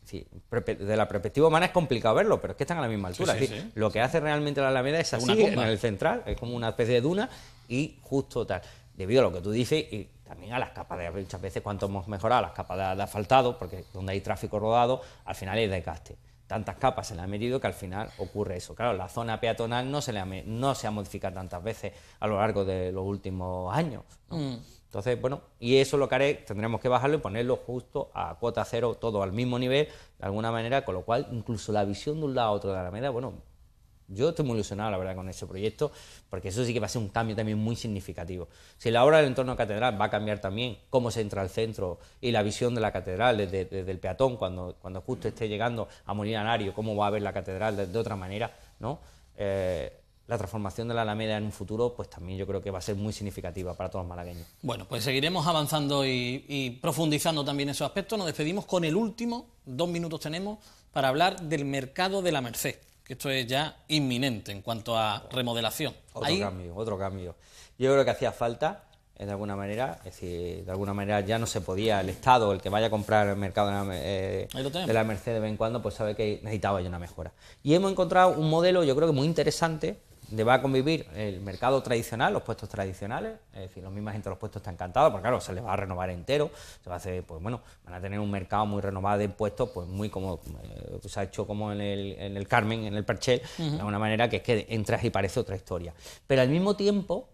Es decir, de la perspectiva humana es complicado verlo, pero es que están a la misma altura. Es decir, lo que hace realmente la Alameda es así, en el central, es como una especie de duna y justo tal. Debido a lo que tú dices y también a las capas de, muchas veces cuanto hemos mejorado las capas de asfaltado, porque donde hay tráfico rodado, al final hay desgaste. Tantas capas se le han medido que al final ocurre eso. Claro, la zona peatonal no se ha modificado tantas veces a lo largo de los últimos años, ¿no? Entonces, bueno, y eso lo que haré, tendremos que bajarlo y ponerlo justo a cuota cero, todo al mismo nivel, de alguna manera, con lo cual incluso la visión de un lado a otro de la Alameda, bueno, yo estoy muy ilusionado, la verdad, con ese proyecto, porque eso sí que va a ser un cambio también muy significativo. Si la obra del entorno catedral va a cambiar también cómo se entra al centro y la visión de la catedral desde el peatón, cuando justo esté llegando a Molina Lario, cómo va a ver la catedral de otra manera, ¿no? La transformación de la Alameda en un futuro, pues también yo creo que va a ser muy significativa para todos los malagueños. Bueno, pues seguiremos avanzando y profundizando también esos aspectos. Nos despedimos con el último, 2 minutos tenemos, para hablar del mercado de la Merced. Esto es ya inminente en cuanto a remodelación. Otro cambio. Yo creo que hacía falta, de alguna manera, es decir, de alguna manera ya no se podía, el Estado, el que vaya a comprar el mercado de la Merced de vez en cuando, pues sabe que necesitaba ya una mejora. Y hemos encontrado un modelo, yo creo que muy interesante, donde va a convivir el mercado tradicional, los puestos tradicionales, es decir, la misma gente de los puestos está encantada, porque claro, se les va a renovar entero, se va a hacer, pues bueno, van a tener un mercado muy renovado de puestos, pues muy como se ha hecho como en el Carmen, en el Perchel, de alguna manera que es que entras y parece otra historia. Pero al mismo tiempo,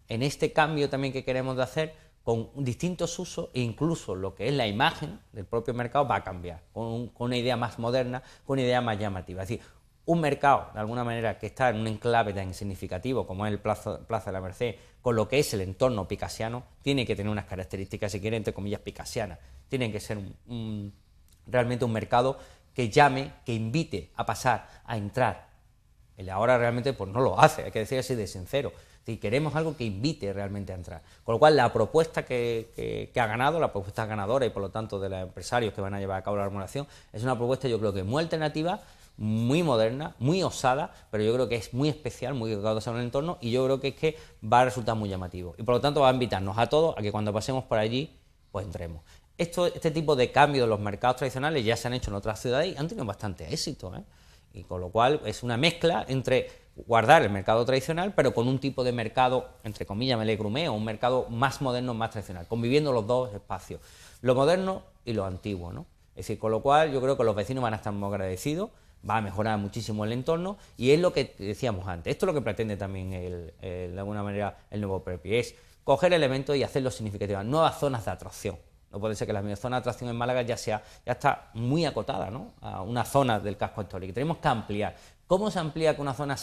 en este cambio también que queremos de hacer, con distintos usos e incluso lo que es la imagen del propio mercado va a cambiar, con una idea más moderna, con una idea más llamativa. Es decir, un mercado, de alguna manera, que está en un enclave tan significativo como es el Plaza de la Merced, con lo que es el entorno picasiano, tiene que tener unas características, si quiere, entre comillas, picasianas. Tiene que ser realmente un mercado que llame, que invite a pasar, a entrar. El ahora realmente pues no lo hace, hay que decir así de sincero. Si queremos algo que invite realmente a entrar. Con lo cual, la propuesta que ha ganado, la propuesta ganadora y por lo tanto de los empresarios que van a llevar a cabo la remodelación, es una propuesta yo creo que muy alternativa, muy moderna, muy osada, pero yo creo que es muy especial, muy cuidadosa en el entorno y yo creo que es que va a resultar muy llamativo. Y por lo tanto va a invitarnos a todos a que cuando pasemos por allí, pues entremos. Este tipo de cambios en los mercados tradicionales ya se han hecho en otras ciudades y han tenido bastante éxito, ¿eh? Y con lo cual es una mezcla entre guardar el mercado tradicional, pero con un tipo de mercado, entre comillas, me le grumeo, un mercado más moderno, más tradicional, conviviendo los dos espacios, lo moderno y lo antiguo, ¿no? Es decir, con lo cual yo creo que los vecinos van a estar muy agradecidos, va a mejorar muchísimo el entorno y es lo que decíamos antes. Esto es lo que pretende también de alguna manera el nuevo PREPI, es coger elementos y hacerlos significativos, nuevas zonas de atracción. No puede ser que la misma zona de atracción en Málaga ya está muy acotada, ¿no?, a una zona del casco histórico. Tenemos que ampliar. ¿Cómo se amplía que una zona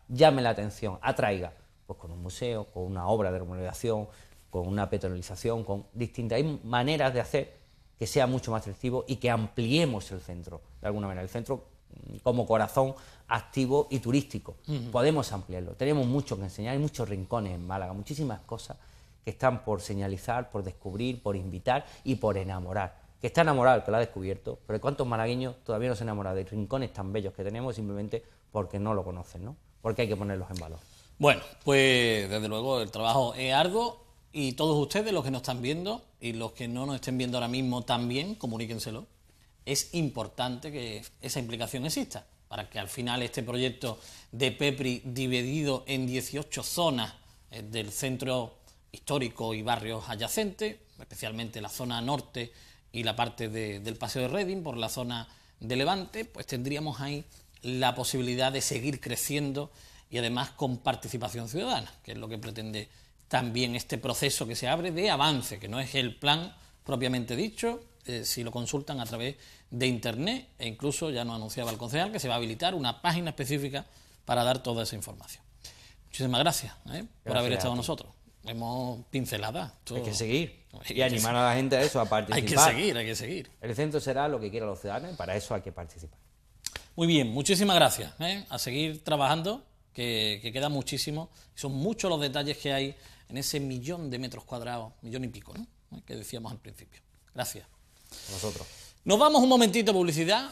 llame la atención, atraiga? Pues con un museo, con una obra de remodelación, con una peatonalización, con distintas. Hay maneras de hacer que sea mucho más atractivo y que ampliemos el centro, de alguna manera. El centro como corazón activo y turístico. Podemos ampliarlo. Tenemos mucho que enseñar, hay muchos rincones en Málaga, muchísimas cosas que están por señalizar, por descubrir, por invitar y por enamorar. Que está enamorado el que lo ha descubierto, pero ¿cuántos malagueños todavía no se han enamorado de rincones tan bellos que tenemos simplemente porque no lo conocen, ¿no? Porque hay que ponerlos en valor. Bueno, pues desde luego el trabajo es arduo y todos ustedes, los que nos están viendo y los que no nos estén viendo ahora mismo también, comuníquenselo. Es importante que esa implicación exista, para que al final este proyecto de PEPRI, dividido en 18 zonas del centro histórico y barrios adyacentes, especialmente la zona norte y la parte del Paseo de Reding, por la zona de Levante, pues tendríamos ahí la posibilidad de seguir creciendo y además con participación ciudadana, que es lo que pretende también este proceso que se abre de avance, que no es el plan propiamente dicho, si lo consultan a través de Internet, e incluso ya nos anunciaba el concejal que se va a habilitar una página específica para dar toda esa información. Muchísimas gracias, por haber estado con nosotros. Hemos pincelado. Hay que seguir y animar a la gente a eso, a participar. Hay que seguir. El centro será lo que quieran los ciudadanos y para eso hay que participar. Muy bien, muchísimas gracias. A seguir trabajando, que queda muchísimo. Son muchos los detalles que hay en ese 1.000.000 de metros cuadrados, 1.000.000 y pico, ¿no? Que decíamos al principio. Gracias. Nosotros. Nos vamos un momentito a publicidad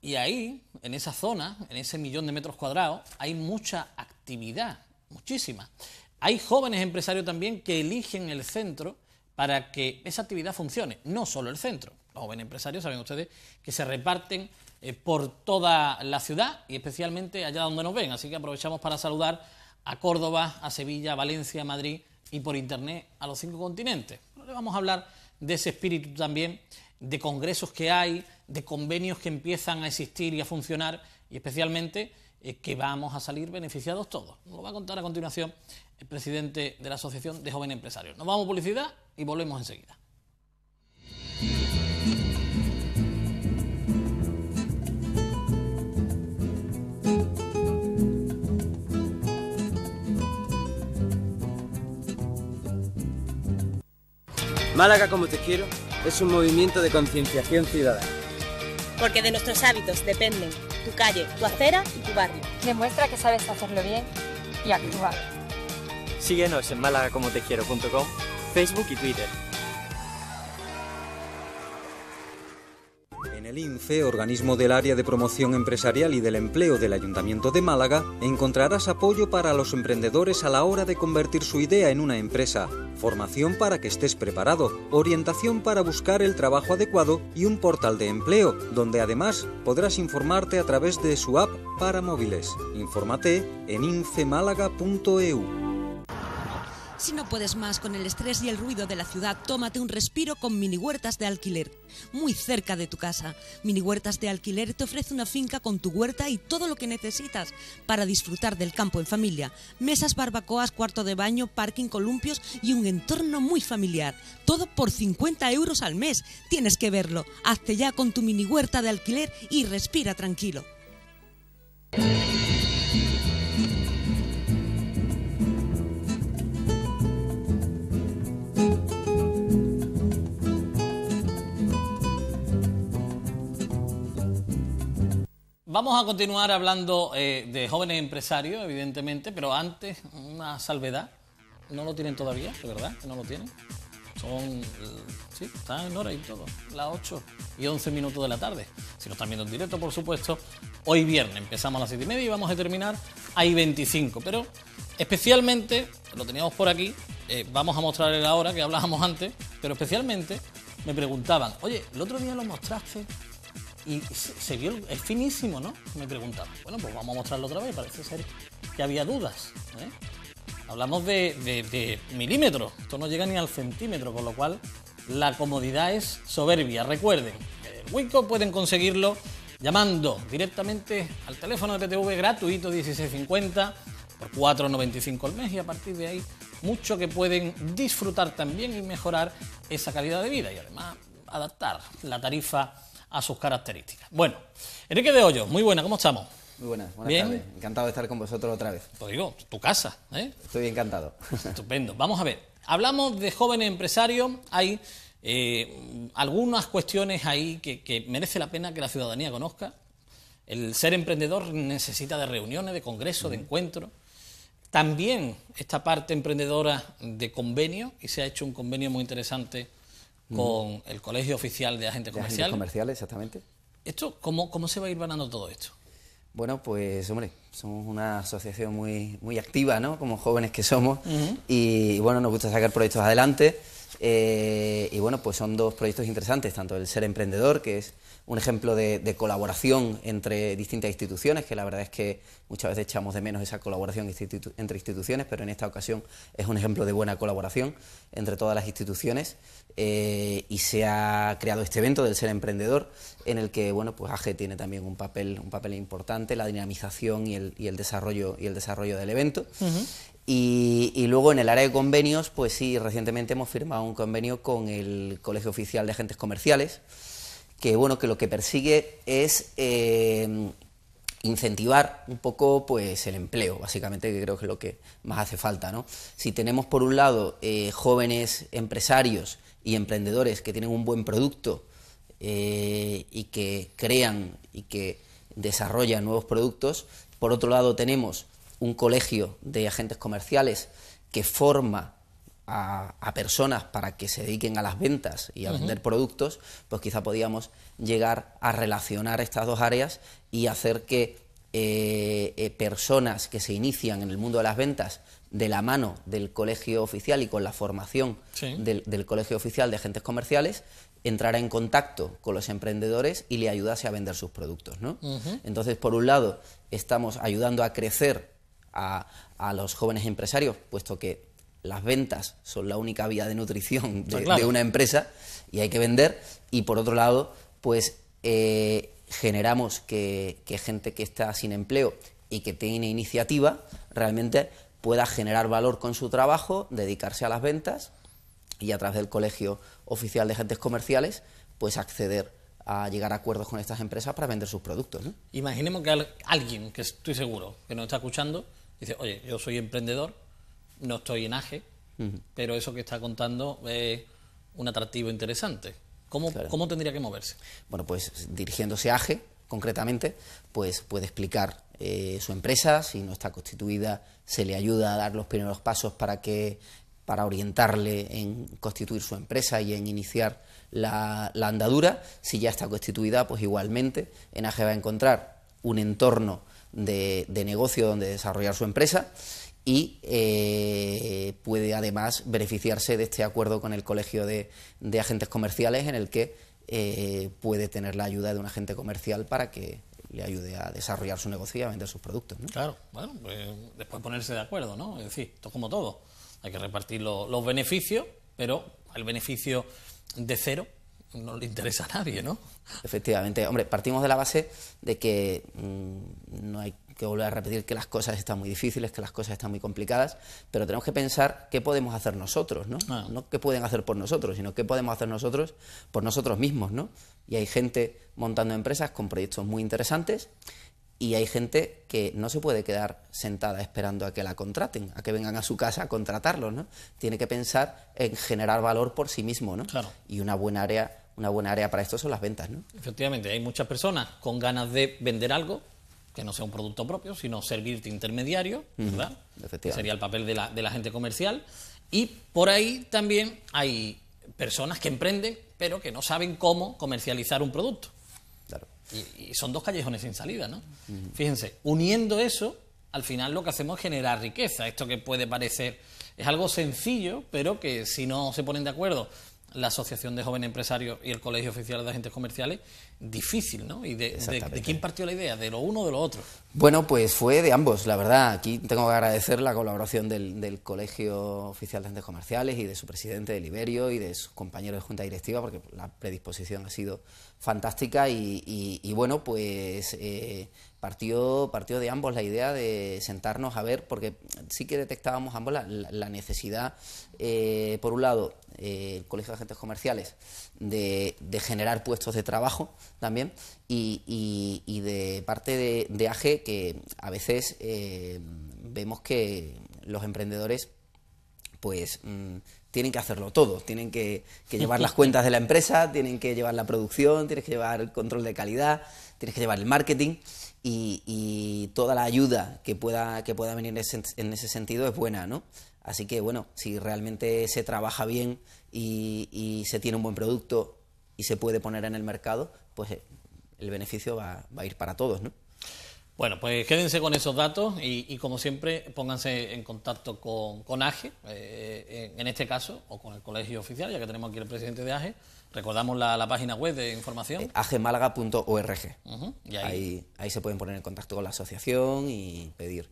y ahí, en esa zona, en ese 1.000.000 de metros cuadrados, hay mucha actividad, muchísima. Hay jóvenes empresarios también que eligen el centro para que esa actividad funcione, no solo el centro. Los jóvenes empresarios, saben ustedes, que se reparten por toda la ciudad y especialmente allá donde nos ven. Así que aprovechamos para saludar a Córdoba, a Sevilla, a Valencia, a Madrid y por internet a los 5 continentes. Le vamos a hablar de ese espíritu también, de congresos que hay, de convenios que empiezan a existir y a funcionar y especialmente que vamos a salir beneficiados todos. Nos lo va a contar a continuación el presidente de la Asociación de Jóvenes Empresarios. Nos vamos a publicidad y volvemos enseguida. Málaga como te quiero es un movimiento de concienciación ciudadana. Porque de nuestros hábitos dependen tu calle, tu acera y tu barrio. Demuestra que sabes hacerlo bien y actuar. Síguenos en málagacomotequiero.com, Facebook y Twitter. En el INCE, organismo del Área de Promoción Empresarial y del Empleo del Ayuntamiento de Málaga, encontrarás apoyo para los emprendedores a la hora de convertir su idea en una empresa, formación para que estés preparado, orientación para buscar el trabajo adecuado y un portal de empleo, donde además podrás informarte a través de su app para móviles. Infórmate en incemálaga.eu. Si no puedes más con el estrés y el ruido de la ciudad, tómate un respiro con Mini Huertas de Alquiler, muy cerca de tu casa. Mini Huertas de Alquiler te ofrece una finca con tu huerta y todo lo que necesitas para disfrutar del campo en familia. Mesas, barbacoas, cuarto de baño, parking, columpios y un entorno muy familiar. Todo por 50 euros al mes. Tienes que verlo. Hazte ya con tu Mini Huerta de Alquiler y respira tranquilo. Vamos a continuar hablando de jóvenes empresarios, evidentemente, pero antes, una salvedad. No lo tienen todavía, de verdad, que no lo tienen. Sí, están en hora y todo, las 8:11 de la tarde. Si lo están viendo en directo, por supuesto, hoy viernes empezamos a las 7:30 y vamos a terminar a 25. Pero especialmente, lo teníamos por aquí, vamos a mostrarles la hora que hablábamos antes, pero especialmente me preguntaban, oye, el otro día lo mostraste y se vio, es finísimo, ¿no? Me preguntaban. Bueno, pues vamos a mostrarlo otra vez, parece ser que había dudas, ¿eh? Hablamos de milímetros, esto no llega ni al centímetro, con lo cual la comodidad es soberbia. Recuerden, el Wico pueden conseguirlo llamando directamente al teléfono de PTV gratuito 1650 por 4,95 al mes y a partir de ahí mucho que pueden disfrutar también y mejorar esa calidad de vida y además adaptar la tarifa a sus características. Bueno, Enrique de Hoyos, muy buena, ¿cómo estamos? Muy buenas ¿Bien? tardes. Encantado de estar con vosotros otra vez. Te digo, tu casa, ¿eh? Estoy encantado. Estupendo. Vamos a ver, hablamos de jóvenes empresarios, hay algunas cuestiones ahí que merece la pena que la ciudadanía conozca. El ser emprendedor necesita de reuniones, de congresos, de encuentros. También esta parte emprendedora de convenio, y se ha hecho un convenio muy interesante con el Colegio Oficial de Agentes Comerciales. Agentes comerciales, exactamente. ¿Esto cómo se va a ir ganando todo esto? Bueno, pues hombre, somos una asociación muy activa, ¿no? Como jóvenes que somos y bueno, nos gusta sacar proyectos adelante. Y bueno, pues son dos proyectos interesantes, tanto el Ser Emprendedor, que es un ejemplo de colaboración entre distintas instituciones, que la verdad es que muchas veces echamos de menos esa colaboración entre instituciones, pero en esta ocasión es un ejemplo de buena colaboración entre todas las instituciones, y se ha creado este evento del Ser Emprendedor, en el que bueno, pues AGE tiene también un papel importante, la dinamización y el desarrollo del evento. Y luego en el área de convenios, pues sí, recientemente hemos firmado un convenio con el Colegio Oficial de Agentes Comerciales, que bueno, que lo que persigue es incentivar un poco pues el empleo, básicamente, que creo que es lo que más hace falta, ¿no? Si tenemos por un lado jóvenes empresarios y emprendedores que tienen un buen producto y que crean y que desarrollan nuevos productos, por otro lado tenemos un colegio de agentes comerciales que forma a personas para que se dediquen a las ventas y a vender productos, pues quizá podíamos llegar a relacionar estas dos áreas y hacer que personas que se inician en el mundo de las ventas de la mano del colegio oficial y con la formación del colegio oficial de agentes comerciales entrara en contacto con los emprendedores y le ayudase a vender sus productos, ¿no? Entonces, por un lado, estamos ayudando a crecer a los jóvenes empresarios, puesto que las ventas son la única vía de nutrición de una empresa y hay que vender, y por otro lado, pues generamos que gente que está sin empleo y que tiene iniciativa realmente pueda generar valor con su trabajo, dedicarse a las ventas y a través del Colegio Oficial de Agentes Comerciales pues acceder a llegar a acuerdos con estas empresas para vender sus productos, ¿no? Imaginemos que alguien, que estoy seguro que nos está escuchando, dice, oye, yo soy emprendedor, no estoy en AGE, pero eso que está contando es un atractivo interesante. ¿Cómo tendría que moverse? Bueno, pues dirigiéndose a AGE, concretamente, pues puede explicar su empresa, si no está constituida, se le ayuda a dar los primeros pasos para orientarle en constituir su empresa y en iniciar la andadura. Si ya está constituida, pues igualmente en AGE va a encontrar un entorno de negocio donde desarrollar su empresa y puede además beneficiarse de este acuerdo con el Colegio de Agentes Comerciales, en el que puede tener la ayuda de un agente comercial para que le ayude a desarrollar su negocio y a vender sus productos, ¿no? Claro, bueno, pues después ponerse de acuerdo, ¿no? Es decir, esto es como todo, hay que repartir los beneficios, pero el beneficio de cero no le interesa a nadie, ¿no? Efectivamente, hombre, partimos de la base de que no hay que volver a repetir que las cosas están muy difíciles, que las cosas están muy complicadas, pero tenemos que pensar qué podemos hacer nosotros, ¿no? No qué pueden hacer por nosotros, sino qué podemos hacer nosotros por nosotros mismos, ¿no? Y hay gente montando empresas con proyectos muy interesantes y hay gente que no se puede quedar sentada esperando a que la contraten, a que vengan a su casa a contratarlos, ¿no? Tiene que pensar en generar valor por sí mismo, ¿no? Claro. Y una buena área para esto son las ventas, ¿no? Efectivamente, hay muchas personas con ganas de vender algo que no sea un producto propio, sino servir de intermediario, ¿verdad? Que sería el papel de la agente comercial. Y por ahí también hay personas que emprenden, pero que no saben cómo comercializar un producto. Claro. Y son dos callejones sin salida, ¿no? Fíjense, uniendo eso, al final lo que hacemos es generar riqueza. Esto que puede parecer es algo sencillo, pero que si no se ponen de acuerdo la Asociación de Jóvenes Empresarios y el Colegio Oficial de Agentes Comerciales, difícil, ¿no? ¿Y de quién partió la idea? ¿De lo uno o de lo otro? Bueno, pues fue de ambos, la verdad. Aquí tengo que agradecer la colaboración del Colegio Oficial de Agentes Comerciales y de su presidente, de Liberio, y de sus compañeros de Junta Directiva, porque la predisposición ha sido fantástica y bueno, pues partió de ambos la idea de sentarnos a ver, porque sí que detectábamos ambos la necesidad, por un lado, el Colegio de Agentes Comerciales, de generar puestos de trabajo también, y de parte de AGE, que a veces vemos que los emprendedores pues tienen que hacerlo todo, tienen que llevar las cuentas de la empresa, tienen que llevar la producción, tienes que llevar el control de calidad, tienes que llevar el marketing, y toda la ayuda que pueda venir en ese sentido es buena, ¿no? Así que, bueno, si realmente se trabaja bien y se tiene un buen producto y se puede poner en el mercado, pues el beneficio va a ir para todos, ¿no? Bueno, pues quédense con esos datos y como siempre, pónganse en contacto con AGE, en este caso, o con el colegio oficial, ya que tenemos aquí el presidente de AGE. Recordamos la página web de información. agemálaga.org. Y ahí se pueden poner en contacto con la asociación y pedir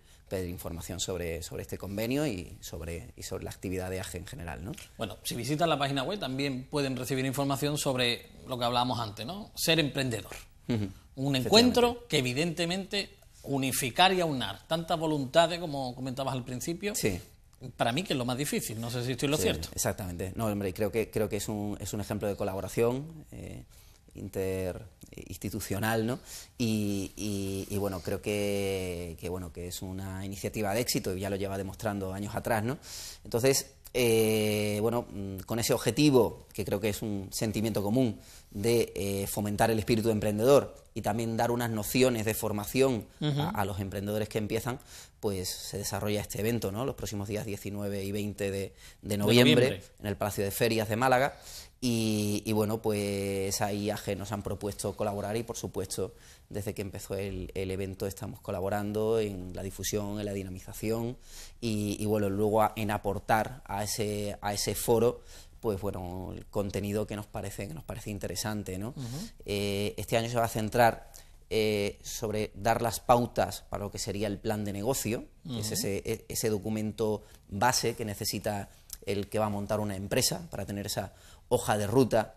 información sobre este convenio y sobre la actividad de AGE en general, ¿no? Bueno, si visitan la página web también pueden recibir información sobre lo que hablábamos antes, ¿no? Ser emprendedor. Un encuentro que evidentemente unificar y aunar tantas voluntades como comentabas al principio. Sí. Para mí que es lo más difícil, no sé si estoy en lo cierto. Exactamente. No, hombre, creo que es un ejemplo de colaboración interinstitucional, ¿no? Y bueno, creo que es una iniciativa de éxito y ya lo lleva demostrando años atrás, ¿no? Entonces, con ese objetivo, que creo que es un sentimiento común, de fomentar el espíritu emprendedor y también dar unas nociones de formación a los emprendedores que empiezan, pues se desarrolla este evento, ¿no? Los próximos días 19 y 20 de noviembre en el Palacio de Ferias de Málaga. Y bueno, pues ahí AGE nos han propuesto colaborar y, por supuesto, desde que empezó el evento estamos colaborando en la difusión, en la dinamización y bueno, luego en aportar a ese foro, pues bueno, el contenido que nos parece interesante, ¿no? Este año se va a centrar sobre dar las pautas para lo que sería el plan de negocio, que es ese documento base que necesita el que va a montar una empresa para tener esa hoja de ruta,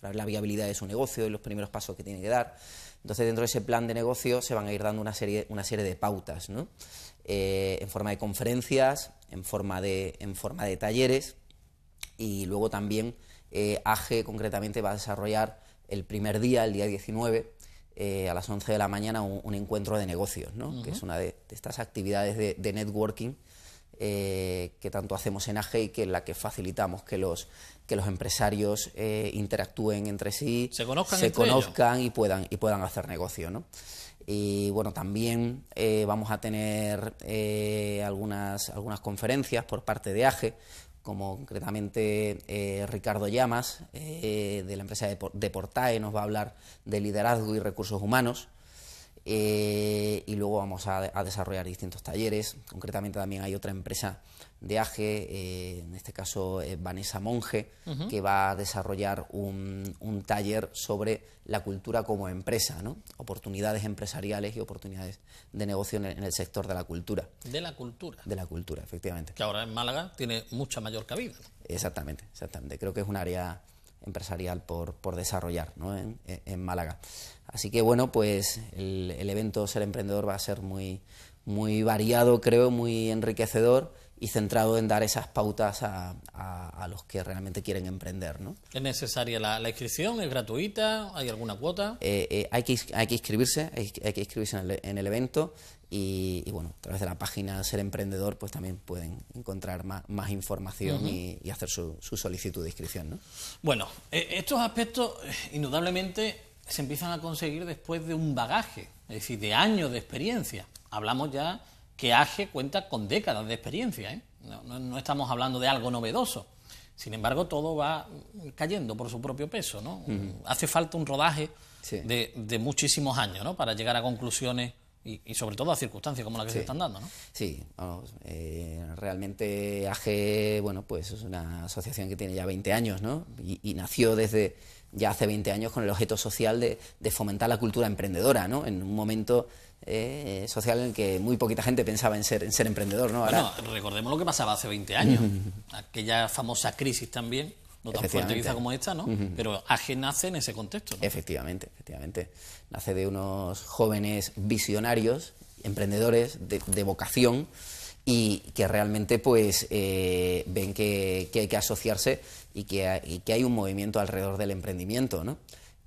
para ver la viabilidad de su negocio y los primeros pasos que tiene que dar. Entonces, dentro de ese plan de negocio se van a ir dando una serie de pautas, ¿no? En forma de conferencias, en forma de talleres, y luego también AGE concretamente va a desarrollar el primer día, el día 19, a las 11 de la mañana, un encuentro de negocios, ¿no? Que es una de estas actividades de networking que tanto hacemos en AGE y que en la que facilitamos que los empresarios interactúen entre sí, se conozcan y puedan hacer negocio, ¿no? Y bueno, también vamos a tener algunas conferencias por parte de AGE, como concretamente Ricardo Llamas, de la empresa de Portae, nos va a hablar de liderazgo y recursos humanos. Y luego vamos a desarrollar distintos talleres. Concretamente también hay otra empresa de AGE, en este caso Vanessa Monge, que va a desarrollar un taller sobre la cultura como empresa, ¿no? Oportunidades empresariales y oportunidades de negocio en el sector de la cultura. De la cultura. De la cultura, efectivamente. Que ahora en Málaga tiene mucha mayor cabida. Exactamente. Creo que es un área empresarial por desarrollar, ¿no? en Málaga. Así que bueno, pues el evento Ser Emprendedor va a ser muy variado, creo, muy enriquecedor y centrado en dar esas pautas a los que realmente quieren emprender, ¿no? ¿Es necesaria la inscripción? ¿Es gratuita? ¿Hay alguna cuota? Hay que inscribirse, en el evento y bueno, a través de la página Ser Emprendedor pues también pueden encontrar más información y hacer su solicitud de inscripción, ¿no? Bueno, estos aspectos indudablemente se empiezan a conseguir después de un bagaje, es decir, de años de experiencia. Hablamos ya que AGE cuenta con décadas de experiencia, ¿eh? No estamos hablando de algo novedoso. Sin embargo, todo va cayendo por su propio peso, ¿no? Hace falta un rodaje de muchísimos años, ¿no? Para llegar a conclusiones y sobre todo a circunstancias como las que se están dando, ¿no? Sí, vamos, realmente AGE, bueno, pues es una asociación que tiene ya 20 años, ¿no? Y nació desde ya hace 20 años con el objeto social de fomentar la cultura emprendedora, ¿no? En un momento social en el que muy poquita gente pensaba en ser emprendedor, ¿no? Ahora, bueno, recordemos lo que pasaba hace 20 años, aquella famosa crisis también, no tan fuerte quizá como esta, ¿no? Pero AGE nace en ese contexto, ¿no? Efectivamente. Nace de unos jóvenes visionarios, emprendedores de vocación y que realmente pues ven que hay que asociarse y que hay un movimiento alrededor del emprendimiento, ¿no?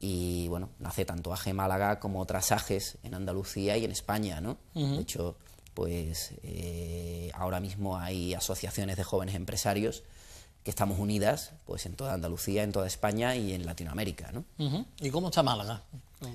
Y bueno, nace tanto AGE Málaga como otras AGEs en Andalucía y en España, ¿no? De hecho, pues ahora mismo hay asociaciones de jóvenes empresarios que estamos unidas pues en toda Andalucía, en toda España y en Latinoamérica, ¿no? ¿Y cómo está Málaga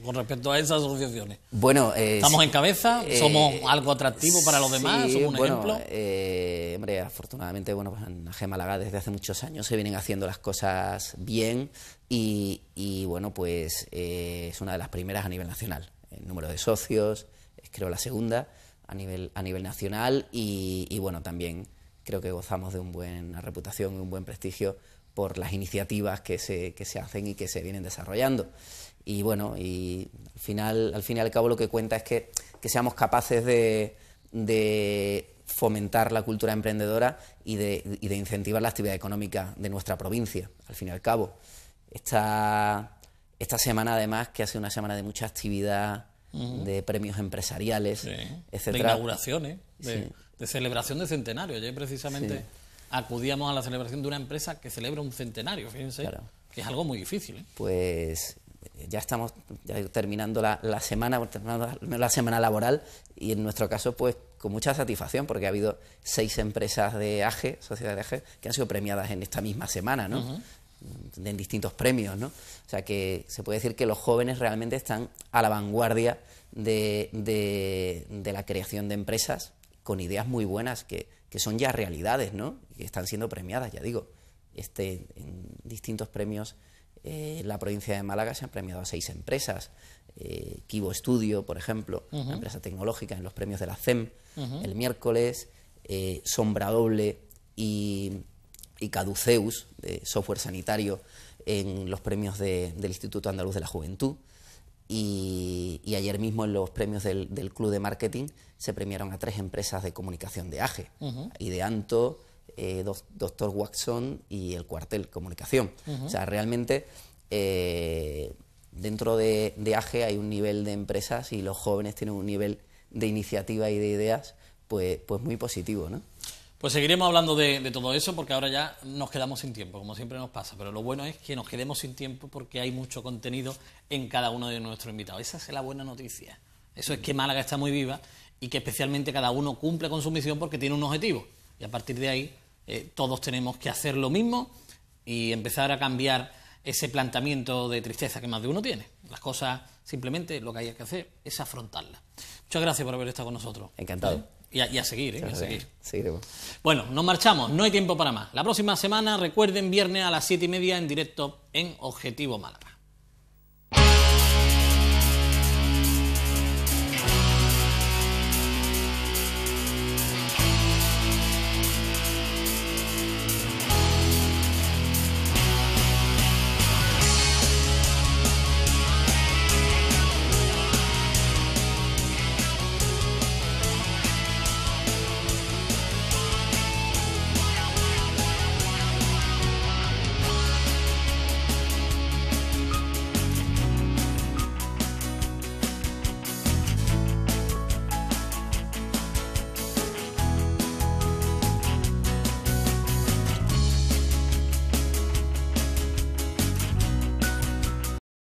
con respecto a esas asociaciones? Bueno, ¿estamos en cabeza? ¿Somos algo atractivo para los demás? ¿Somos un ejemplo? Hombre, afortunadamente, bueno, pues en AGE Málaga desde hace muchos años se vienen haciendo las cosas bien y bueno, pues es una de las primeras a nivel nacional. El número de socios es creo la segunda a nivel nacional y bueno, también creo que gozamos de una buena reputación y un buen prestigio por las iniciativas que se hacen y que se vienen desarrollando. Y bueno, y al fin y al cabo lo que cuenta es que seamos capaces de fomentar la cultura emprendedora y de incentivar la actividad económica de nuestra provincia, al fin y al cabo. Esta semana, además, que ha sido una semana de mucha actividad, de premios empresariales, sí, etcétera. De inauguraciones, de celebración de centenario. Ayer precisamente acudíamos a la celebración de una empresa que celebra un centenario, fíjense, claro, que es algo muy difícil, ¿eh? Pues ya estamos terminando la semana laboral y en nuestro caso pues con mucha satisfacción porque ha habido 6 empresas de AGE, sociedades de AGE, que han sido premiadas en esta misma semana, ¿no? En distintos premios, ¿no? O sea que se puede decir que los jóvenes realmente están a la vanguardia de la creación de empresas con ideas muy buenas que son ya realidades, ¿no? Y que están siendo premiadas, ya digo. En distintos premios en la provincia de Málaga se han premiado a 6 empresas. Kibo Studio, por ejemplo, una empresa tecnológica en los premios de la CEM, el miércoles, Sombra Doble y Caduceus, de software sanitario, en los premios del Instituto Andaluz de la Juventud. Y ayer mismo en los premios del Club de Marketing se premiaron a 3 empresas de comunicación de AGE, Ideanto, Dr. Watson y el Cuartel Comunicación. O sea, realmente dentro de AGE hay un nivel de empresas y los jóvenes tienen un nivel de iniciativa y de ideas pues muy positivo, ¿no? Pues seguiremos hablando de todo eso porque ahora ya nos quedamos sin tiempo, como siempre nos pasa, pero lo bueno es que nos quedemos sin tiempo porque hay mucho contenido en cada uno de nuestros invitados. Esa es la buena noticia. Eso es que Málaga está muy viva y que especialmente cada uno cumple con su misión porque tiene un objetivo. Y a partir de ahí todos tenemos que hacer lo mismo y empezar a cambiar ese planteamiento de tristeza que más de uno tiene. Las cosas, simplemente lo que hay que hacer es afrontarlas. Muchas gracias por haber estado con nosotros. Encantado. Y a seguir, a seguir. Seguiremos. Bueno, nos marchamos, no hay tiempo para más. La próxima semana, recuerden, viernes a las 7:30 en directo en Objetivo Málaga.